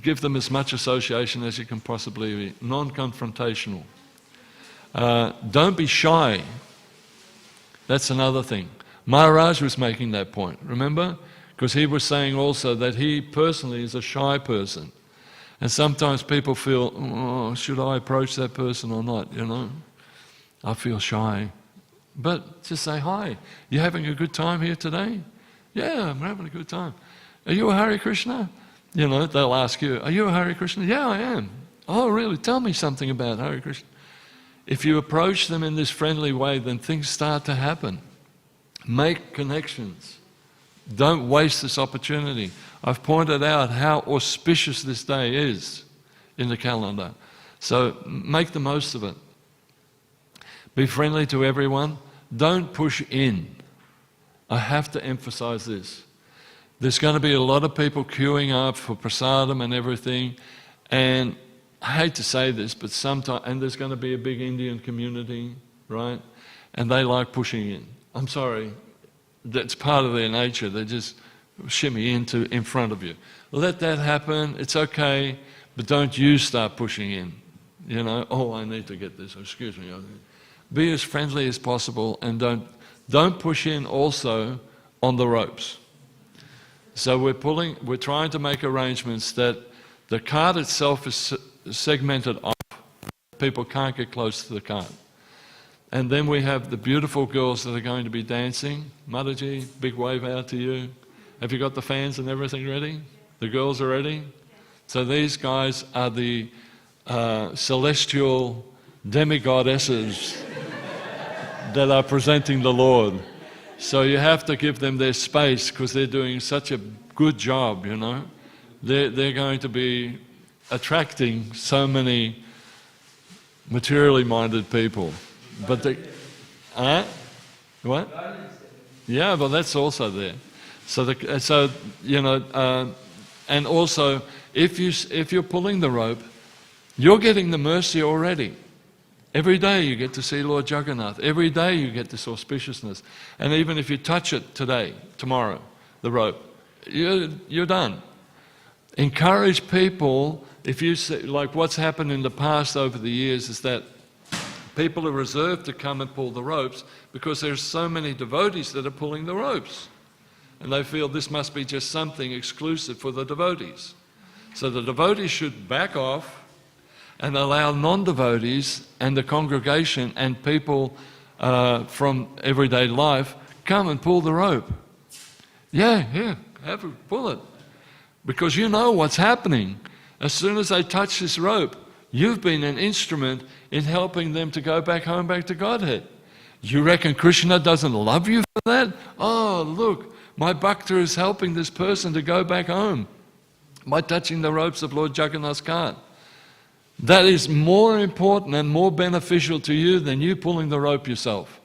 Give them as much association as you can possibly be. Non-confrontational. Don't be shy. That's another thing. Maharaj was making that point, remember? Because he was saying also that he personally is a shy person. And sometimes people feel, oh, should I approach that person or not, I feel shy. But just say, hi, you having a good time here today? Yeah, I'm having a good time. Are you a Hare Krishna? They'll ask you, are you a Hare Krishna? Yeah, I am. Oh, really? Tell me something about Hare Krishna. If you approach them in this friendly way, then things start to happen. Make connections. Don't waste this opportunity. I've pointed out how auspicious this day is in the calendar. So make the most of it. Be friendly to everyone. Don't push in. I have to emphasize this. There's going to be a lot of people queuing up for prasadam and everything, and I hate to say this, but sometimes, and there's going to be a big Indian community, right? And they like pushing in. I'm sorry, that's part of their nature. They just shimmy in front of you. Let that happen, it's okay, but don't you start pushing in. Oh, I need to get this, excuse me. Be as friendly as possible, and don't push in also on the ropes. So we're trying to make arrangements that the cart itself is segmented off. People can't get close to the cart. And then we have the beautiful girls that are going to be dancing. Mataji, big wave out to you. Have you got the fans and everything ready? The girls are ready? So these guys are the celestial demigoddesses that are presenting the Lord. So you have to give them their space because they're doing such a good job, They're going to be attracting so many materially minded people. But what? Yeah, well that's also there. And also if you're pulling the rope, you're getting the mercy already. Every day you get to see Lord Jagannath. Every day you get this auspiciousness. And even if you touch it today, tomorrow, the rope, you're done. Encourage people. If you see, like what's happened in the past over the years is that people are reserved to come and pull the ropes because there's so many devotees that are pulling the ropes. And they feel this must be just something exclusive for the devotees. So the devotees should back off and allow non-devotees and the congregation and people from everyday life come and pull the rope. Yeah, pull it. Because you know what's happening. As soon as they touch this rope, you've been an instrument in helping them to go back home, back to Godhead. You reckon Krishna doesn't love you for that? Oh, look, my Bhakta is helping this person to go back home by touching the ropes of Lord Jagannath's cart. That is more important and more beneficial to you than you pulling the rope yourself.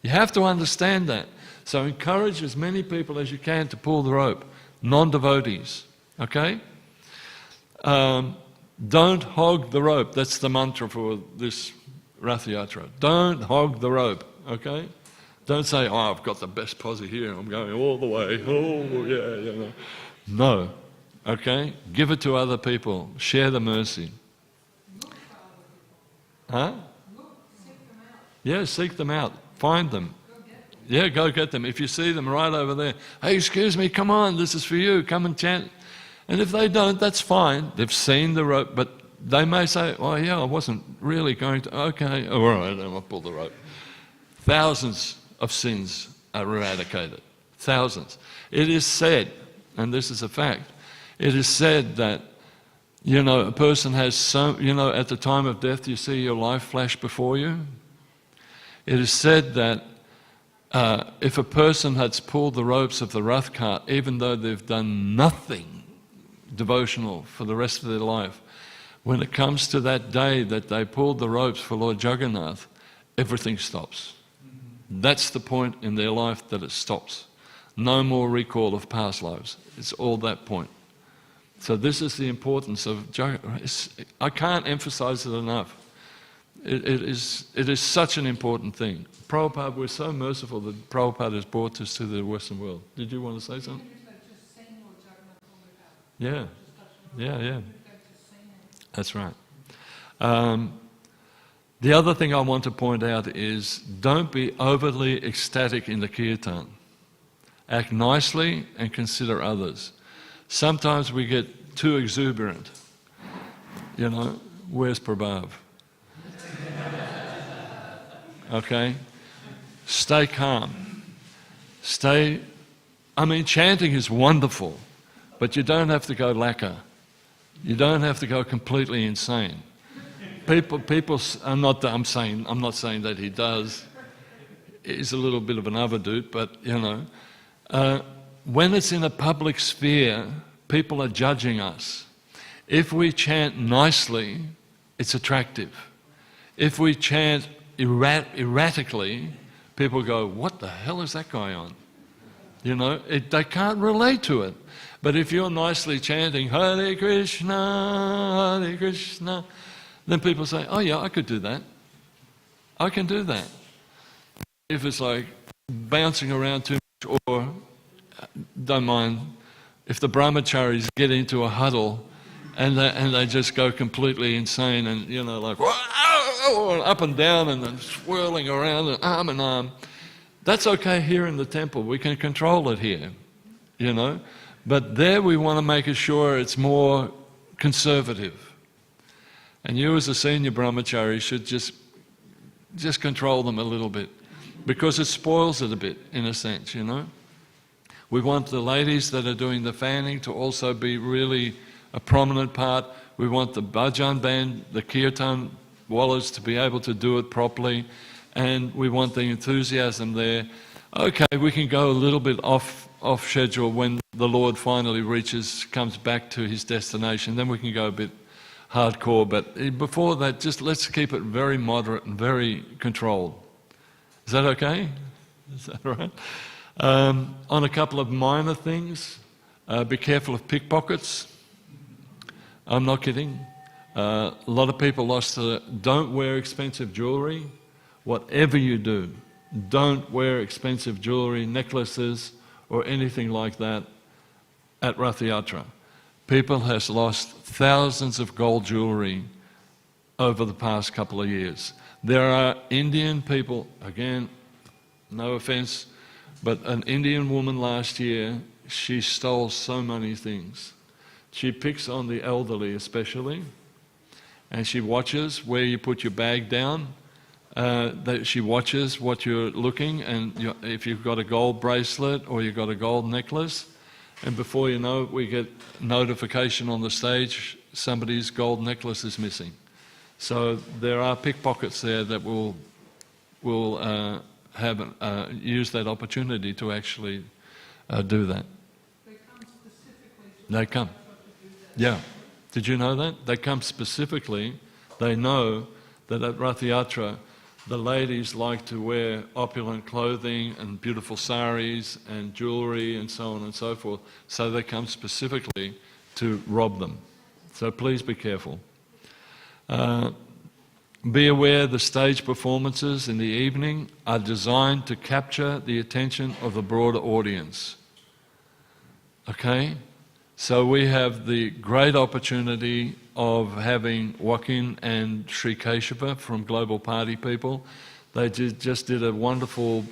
You have to understand that. So encourage as many people as you can to pull the rope, non-devotees, okay? Don't hog the rope. That's the mantra for this Rath Yatra. Don't hog the rope, okay? Don't say, oh, I've got the best posse here, I'm going all the way, oh, yeah, you know. No, okay? Give it to other people. Share the mercy. Huh? Yeah, seek them out. Find them. Yeah, go get them. If you see them right over there, hey, excuse me, come on, this is for you, come and chant. And if they don't, that's fine. They've seen the rope, but they may say, oh yeah, I wasn't really going to, okay, all right, I'll pull the rope. Thousands of sins are eradicated. Thousands. It is said, and this is a fact, it is said that, you know, a person has so, you know, at the time of death you see your life flash before you. It is said that if a person has pulled the ropes of the Rath cart, even though they've done nothing devotional for the rest of their life, when it comes to that day that they pulled the ropes for Lord Jagannath, everything stops. That's the point in their life that it stops. No more recall of past lives. It's all that point. So this is the importance of Jagannath. I can't emphasize it enough. It is such an important thing. Prabhupada, we're so merciful that Prabhupada has brought us to the Western world. Did you want to say something? Yeah, yeah. That's right. The other thing I want to point out is don't be overly ecstatic in the kirtan. Act nicely and consider others. Sometimes we get too exuberant. You know, where's Prabhu? Okay? Stay calm. Chanting is wonderful, but you don't have to go lacquer. You don't have to go completely insane. I'm not saying that he does. He's a little bit of an overdoot, but you know, when it's in a public sphere, people are judging us. If we chant nicely, it's attractive. If we chant erratically, people go, what the hell is that guy on? You know, they can't relate to it. But if you're nicely chanting, Hare Krishna, Hare Krishna, then people say, oh yeah, I could do that. I can do that. If it's like bouncing around too much, or don't mind, if the brahmacharis get into a huddle and they just go completely insane and, you know, like, up and down and then swirling around and arm in arm, that's okay here in the temple. We can control it here, you know. But there we want to make sure it's more conservative. And you as a senior brahmachari should just control them a little bit, because it spoils it a bit, in a sense, you know. We want the ladies that are doing the fanning to also be really a prominent part. We want the bhajan band, the kirtan wallahs to be able to do it properly, and we want the enthusiasm there. Okay, we can go a little bit off schedule when the Lord finally comes back to his destination, then we can go a bit hardcore, but before that, just let's keep it very moderate and very controlled. Is that okay? Is that all right? On a couple of minor things, be careful of pickpockets. I'm not kidding. A lot of people don't wear expensive jewelry. Whatever you do, don't wear expensive jewelry, necklaces, or anything like that at Rath Yatra. People has lost thousands of gold jewelry over the past couple of years. There are Indian people, again, no offense, but an Indian woman last year, she stole so many things. She picks on the elderly especially, and she watches where you put your bag down. She watches what you're looking, and if you've got a gold bracelet or you've got a gold necklace, and before you know it, we get notification on the stage, somebody's gold necklace is missing. So there are pickpockets there that will use that opportunity to actually do that. They come specifically to They come. to do that. Yeah. Did you know that? They come specifically, they know that at Rath Yatra, the ladies like to wear opulent clothing and beautiful saris and jewelry and so on and so forth. So they come specifically to rob them. So please be careful. Be aware the stage performances in the evening are designed to capture the attention of the broader audience. Okay? So we have the great opportunity of having Joaquin and Sri Keshava from Global Party People. They just did a wonderful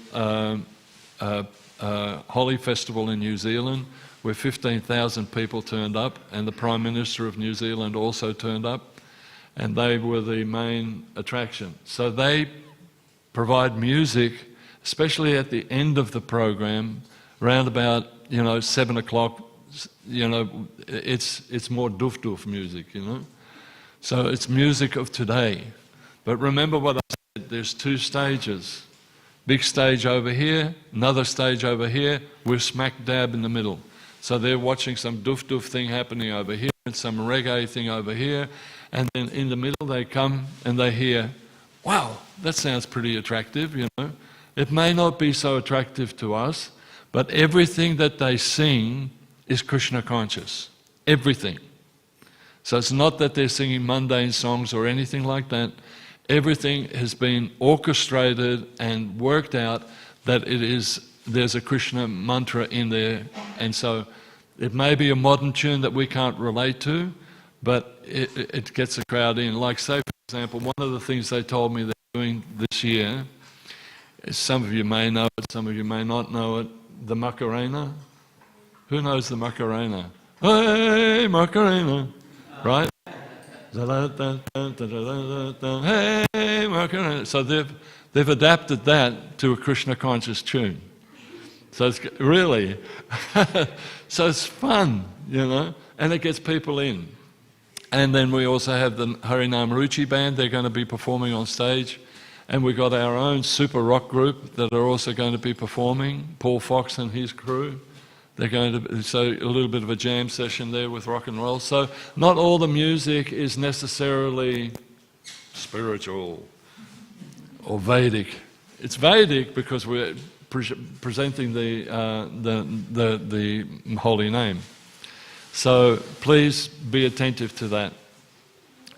Holi festival in New Zealand where 15,000 people turned up, and the Prime Minister of New Zealand also turned up, and they were the main attraction. So they provide music, especially at the end of the program, around about 7 o'clock. It's more doof music, So it's music of today. But remember what I said, there's two stages. Big stage over here, another stage over here, we're smack dab in the middle. So they're watching some doof thing happening over here and some reggae thing over here, and then in the middle they come and they hear, wow, that sounds pretty attractive, It may not be so attractive to us, but everything that they sing is Krishna conscious. Everything. So it's not that they're singing mundane songs or anything like that. Everything has been orchestrated and worked out that there's a Krishna mantra in there. And so it may be a modern tune that we can't relate to, but it gets a crowd in. Like, say, for example, one of the things they told me they're doing this year, some of you may know it, some of you may not know it, the Macarena. Who knows the Macarena? Hey, Macarena, right? Hey, Macarena. So they've adapted that to a Krishna conscious tune. So it's really, so it's fun, and it gets people in. And then we also have the Harinam Ruchi band. They're going to be performing on stage. And we've got our own super rock group that are also going to be performing, Paul Fox and his crew. They're going to, so a little bit of a jam session there with rock and roll. So not all the music is necessarily spiritual or Vedic. It's Vedic because we're presenting the holy name. So please be attentive to that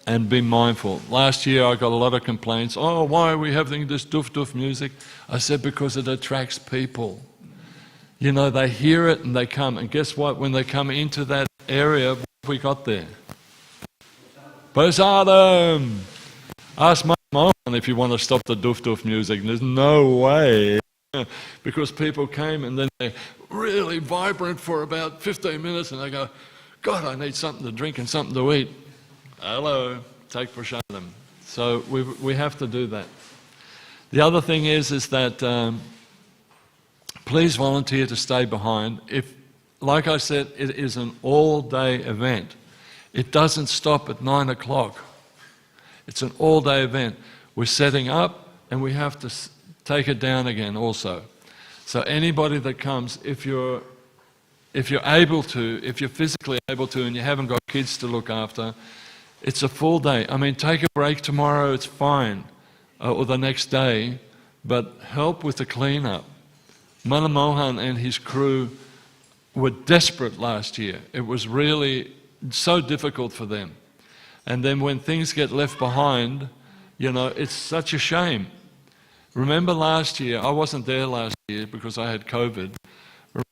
and be mindful. Last year I got a lot of complaints. Oh, why are we having this doof music? I said because it attracts people. They hear it and they come. And guess what? When they come into that area, what have we got there? Prasadam! Ask my mom if you want to stop the doof music. There's no way. Because people came and then they're really vibrant for about 15 minutes and they go, God, I need something to drink and something to eat. Hello, take prasadam. So we have to do that. The other thing is that please volunteer to stay behind. Like I said, it is an all-day event. It doesn't stop at 9 o'clock. It's an all-day event. We're setting up and we have to take it down again also. So anybody that comes, if you're able to, if you're physically able to and you haven't got kids to look after, it's a full day. I mean, take a break tomorrow, it's fine, or the next day, but help with the cleanup. Manamohan and his crew were desperate last year. It was really so difficult for them. And then when things get left behind, it's such a shame. Remember last year, I wasn't there last year because I had COVID.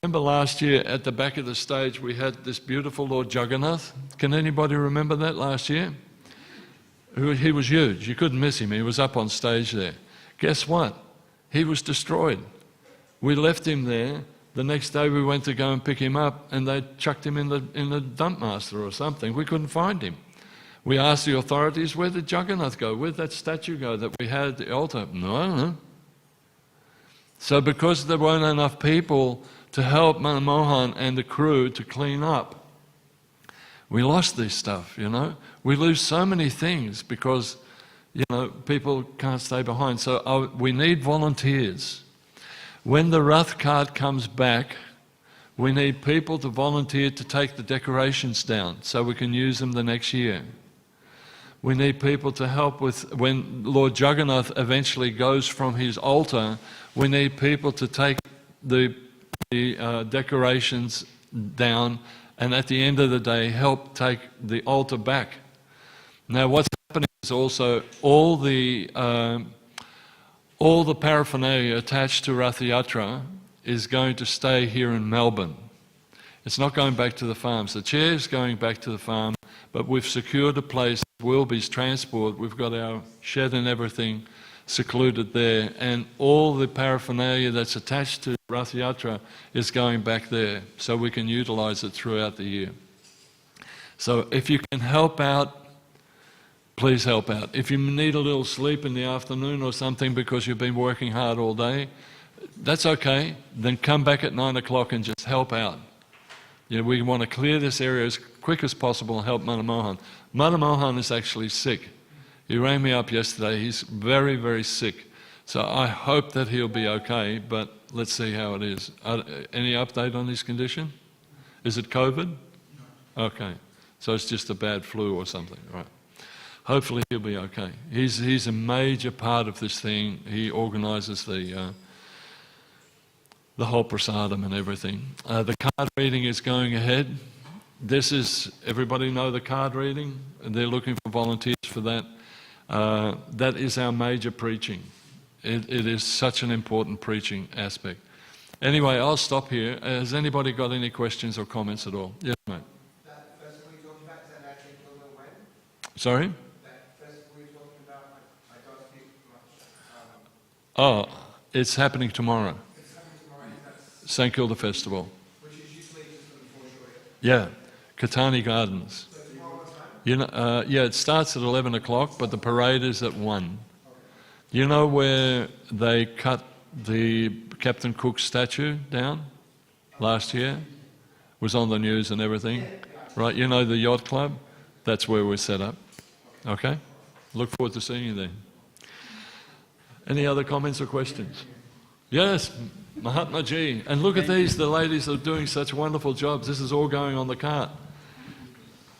Remember last year at the back of the stage we had this beautiful Lord Jagannath? Can anybody remember that last year? He was huge, you couldn't miss him, he was up on stage there. Guess what? He was destroyed. We left him there, the next day we went to go and pick him up and they chucked him in the dump master or something. We couldn't find him. We asked the authorities, where did Jagannath go? Where did that statue go that we had at the altar? No. So because there weren't enough people to help Manamohan and the crew to clean up, we lost this stuff, We lose so many things because, people can't stay behind. So we need volunteers. When the Rath cart comes back, We need people to volunteer to take the decorations down so we can use them the next year. We need people to help with, when Lord Jagannath eventually goes from his altar, we need people to take the decorations down and at the end of the day help take the altar back. Now what's happening is also all the paraphernalia attached to Rath Yatra is going to stay here in Melbourne. It's not going back to the farms. The chair is going back to the farm, but we've secured a place, Wilby's transport, we've got our shed and everything secluded there, and all the paraphernalia that's attached to Rath Yatra is going back there, so we can utilize it throughout the year. So if you can help out, please help out. If you need a little sleep in the afternoon or something because you've been working hard all day, that's okay, then come back at 9 o'clock and just help out. You know, we want to clear this area as quick as possible and help Mother Mohan. Mother Mohan is actually sick. He rang me up yesterday. He's very, very sick. So I hope that he'll be okay, but let's see how it is. Any update on his condition? Is it COVID? Okay. So it's just a bad flu or something, right? Hopefully he'll be okay. He's a major part of this thing. He organises the whole prasadam and everything. The card reading is going ahead. This is, everybody know the card reading? They're looking for volunteers for that. That is our major preaching. It is such an important preaching aspect. Anyway, I'll stop here. Has anybody got any questions or comments at all? Yes, mate. That festival you're talking about, is that actually when? Sorry? That festival you're talking about, I don't speak much. Oh, it's happening tomorrow. It's happening tomorrow, that's, St Kilda Festival. which is usually just on the foreshore, Yeah, Katani Gardens. So tomorrow what time? You know, yeah, it starts at 11 o'clock, but the parade is at 1. You know where they cut the Captain Cook statue down last year? Was on the news and everything. Right, you know the yacht club? That's where we're set up. Okay? Look forward to seeing you there. Any other comments or questions? Yes, Mahatma Ji. And look at these, the ladies are doing such wonderful jobs. This is all going on the cart.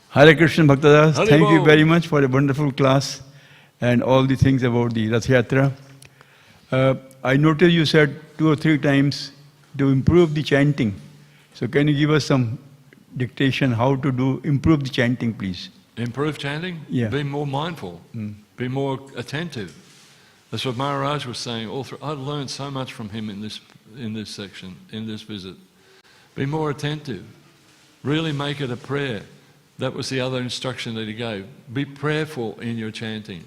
Hare Krishna Bhaktadas, Hare thank you Bol. very much for a wonderful class and all the things about the Rath Yatra. I noticed you said 2 or 3 times to improve the chanting. So can you give us some dictation how to improve the chanting, please? Improve chanting? Yeah. Be more mindful. Be more attentive. That's what Maharaj was saying all through. I learned so much from him in this section, in this visit. Be more attentive. Really make it a prayer. That was the other instruction that he gave. Be prayerful in your chanting.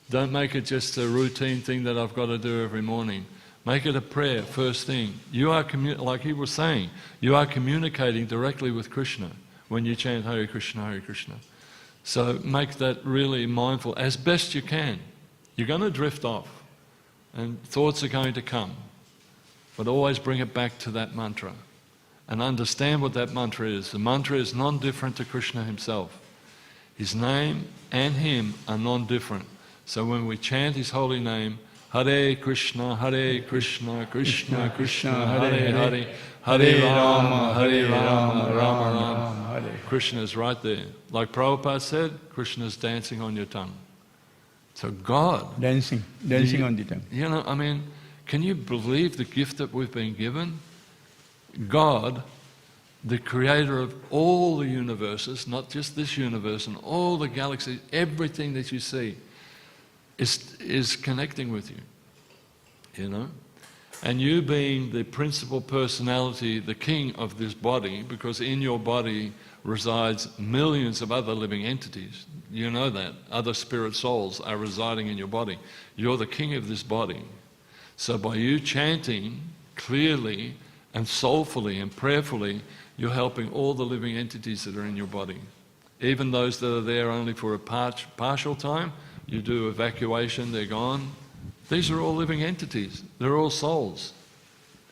Don't make it just a routine thing that I've got to do every morning. Make it a prayer, first thing. You are, like he was saying, you are communicating directly with Krishna when you chant Hare Krishna, Hare Krishna. So make that really mindful as best you can. You're going to drift off and thoughts are going to come, but always bring it back to that mantra and understand what that mantra is. The mantra is non-different to Krishna himself. His name and him are non-different. So when we chant his holy name, Hare Krishna, Krishna Krishna, Hare Hare, Hare Rama, Rama Rama. Hare. Krishna is right there. Like Prabhupada said, Krishna is dancing on your tongue. So God, Dancing on the tongue. you know, I mean, can you believe the gift that we've been given? God, the creator of all the universes, not just this universe and all the galaxies, everything that you see is connecting with you, you know? And you being the principal personality, the king of this body, because in your body resides millions of other living entities. You know that. Other spirit souls are residing in your body. You're the king of this body. So by you chanting clearly and soulfully and prayerfully, you're helping all the living entities that are in your body. Even those that are there only for a partial time, you do evacuation, they're gone. These are all living entities. They're all souls.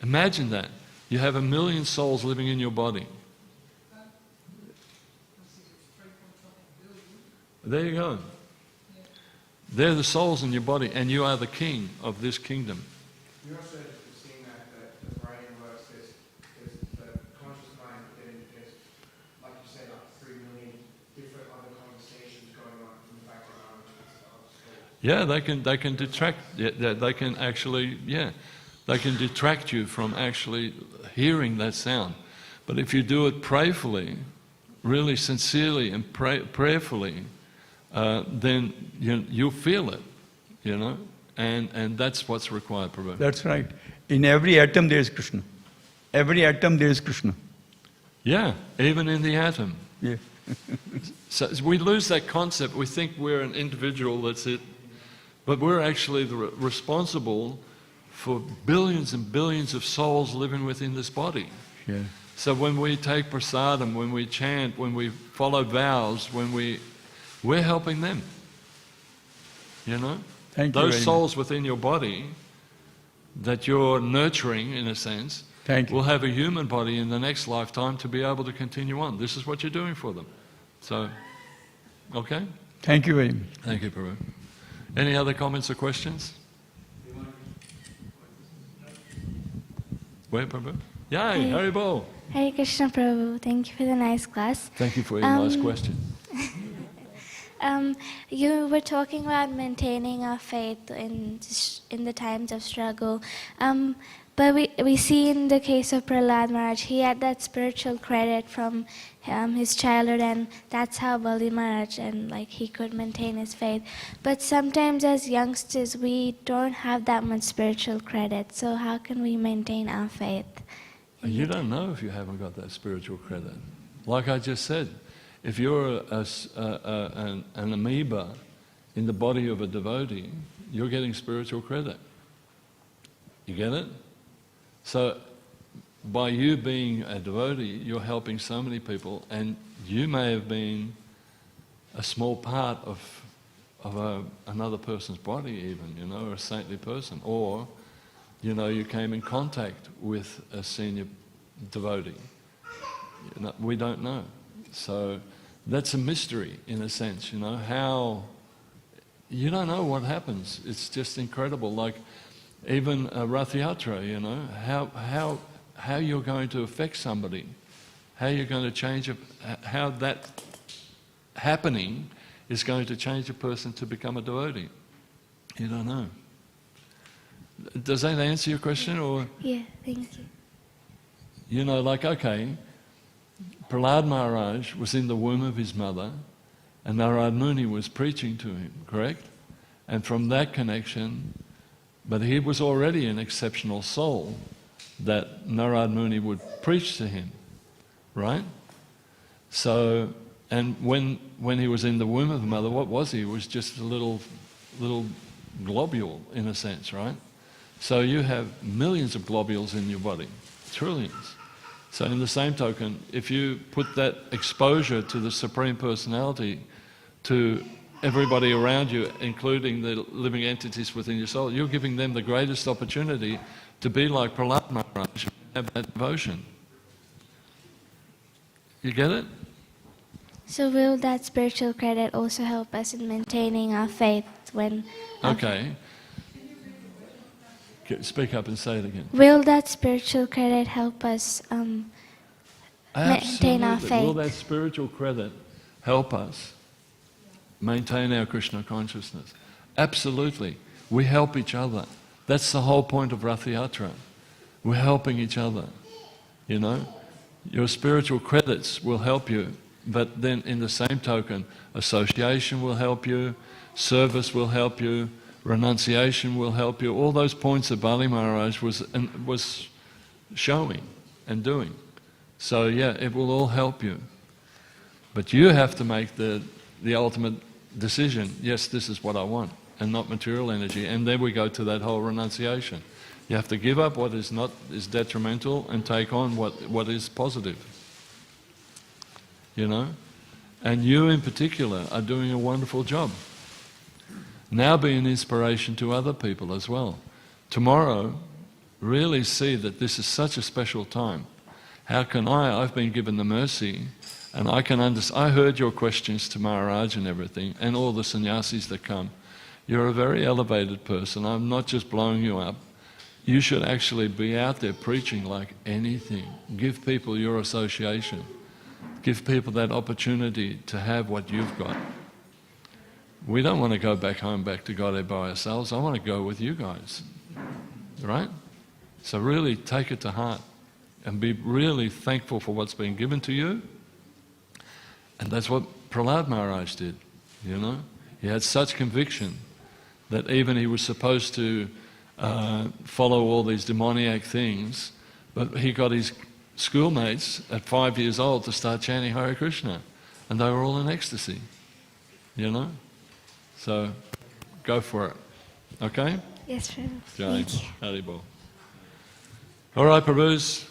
Imagine that. You have 1 million souls living in your body. There you go. They're the souls in your body, and you are the king of this kingdom. You also seeing that the brain works, there's the Yeah, they can detract. Yeah, they can actually. Yeah, they can detract you from actually hearing that sound. But if you do it prayerfully, really sincerely and prayerfully, then you'll feel it. You know, and that's what's required, Prabhu. That's right. In every atom there is Krishna. Every atom there is Krishna. Yeah, even in the atom. Yeah. So we lose that concept. We think we're an individual, that's it. But we're actually responsible for billions and billions of souls living within this body. Yeah. So when we take prasadam, when we chant, when we follow vows, we're helping them. You know? Thank you Those very souls within your body that you're nurturing, in a sense, Thank you. will have a human body in the next lifetime to be able to continue on. This is what you're doing for them. So, okay? Thank you very much. Thank you, Prabhu. Any other comments or questions? Where, Prabhu? Yay, Hare Bol. Hare Krishna Prabhu, thank you for the nice class. Thank you for your nice question. You were talking about maintaining our faith in the times of struggle. But we see in the case of Prahlad Maharaj, he had that spiritual credit from his childhood, and that's how Bali Maharaj, and he could maintain his faith. But sometimes as youngsters, we don't have that much spiritual credit. So how can we maintain our faith? You don't know if you haven't got that spiritual credit. Like I just said, if you're an amoeba in the body of a devotee, you're getting spiritual credit. You get it? So by you being a devotee, you're helping so many people, and you may have been a small part of another person's body even, or a saintly person, or you came in contact with a senior devotee. We don't know. So that's a mystery in a sense, how you don't know what happens. It's just incredible. Like even a Rath Yatra, how you're going to affect somebody, how you're going to change how that happening is going to change a person to become a devotee. You don't know. Does that answer your question, or? Yeah, thank you. Okay, Prahlad Maharaj was in the womb of his mother, and Narad Muni was preaching to him, correct? And from that connection, but he was already an exceptional soul that Narad Muni would preach to him, right? So, and when he was in the womb of the mother, what was he? He was just a little globule, in a sense, right? So you have millions of globules in your body, trillions. So in the same token, if you put that exposure to the Supreme Personality to everybody around you, including the living entities within your soul, you're giving them the greatest opportunity to be like Prahlad Maharaj and have that devotion. You get it? So will that spiritual credit also help us in maintaining our faith when... Okay. Speak up and say it again. Will that spiritual credit help us maintain our faith? Will that spiritual credit help us maintain our Krishna consciousness? Absolutely. We help each other. That's the whole point of Rath Yatra. We're helping each other. Your spiritual credits will help you, but then in the same token, association will help you, service will help you, renunciation will help you. All those points that Bali Maharaj was showing and doing. So yeah, it will all help you. But you have to make the ultimate decision. Yes, this is what I want, and not material energy. And then we go to that whole renunciation. You have to give up what is detrimental and take on what is positive. And you in particular are doing a wonderful job. Now be an inspiration to other people as well. Tomorrow, really see that this is such a special time. How can I've been given the mercy, and I can understand. I heard your questions to Maharaj and everything, and all the sannyasis that come. You're a very elevated person. I'm not just blowing you up. You should actually be out there preaching like anything. Give people your association. Give people that opportunity to have what you've got. we don't want to go back home, back to Godhead by ourselves. I want to go with you guys, right? So really take it to heart and be really thankful for what's been given to you. And that's what Prahlad Maharaj did, you know. He had such conviction that even he was supposed to follow all these demoniac things, but he got his schoolmates at 5 years old to start chanting Hare Krishna, and they were all in ecstasy, you know. So go for it, okay? Yes, Prabhu. Jai. Thank you. Haribol. All right, Prabhus.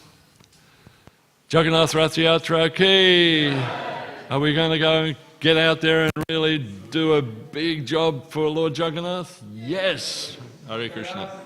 Jagannath Rath Yatra ki. Are we going to go and get out there and really do a big job for Lord Jagannath? Yes. Hare Krishna.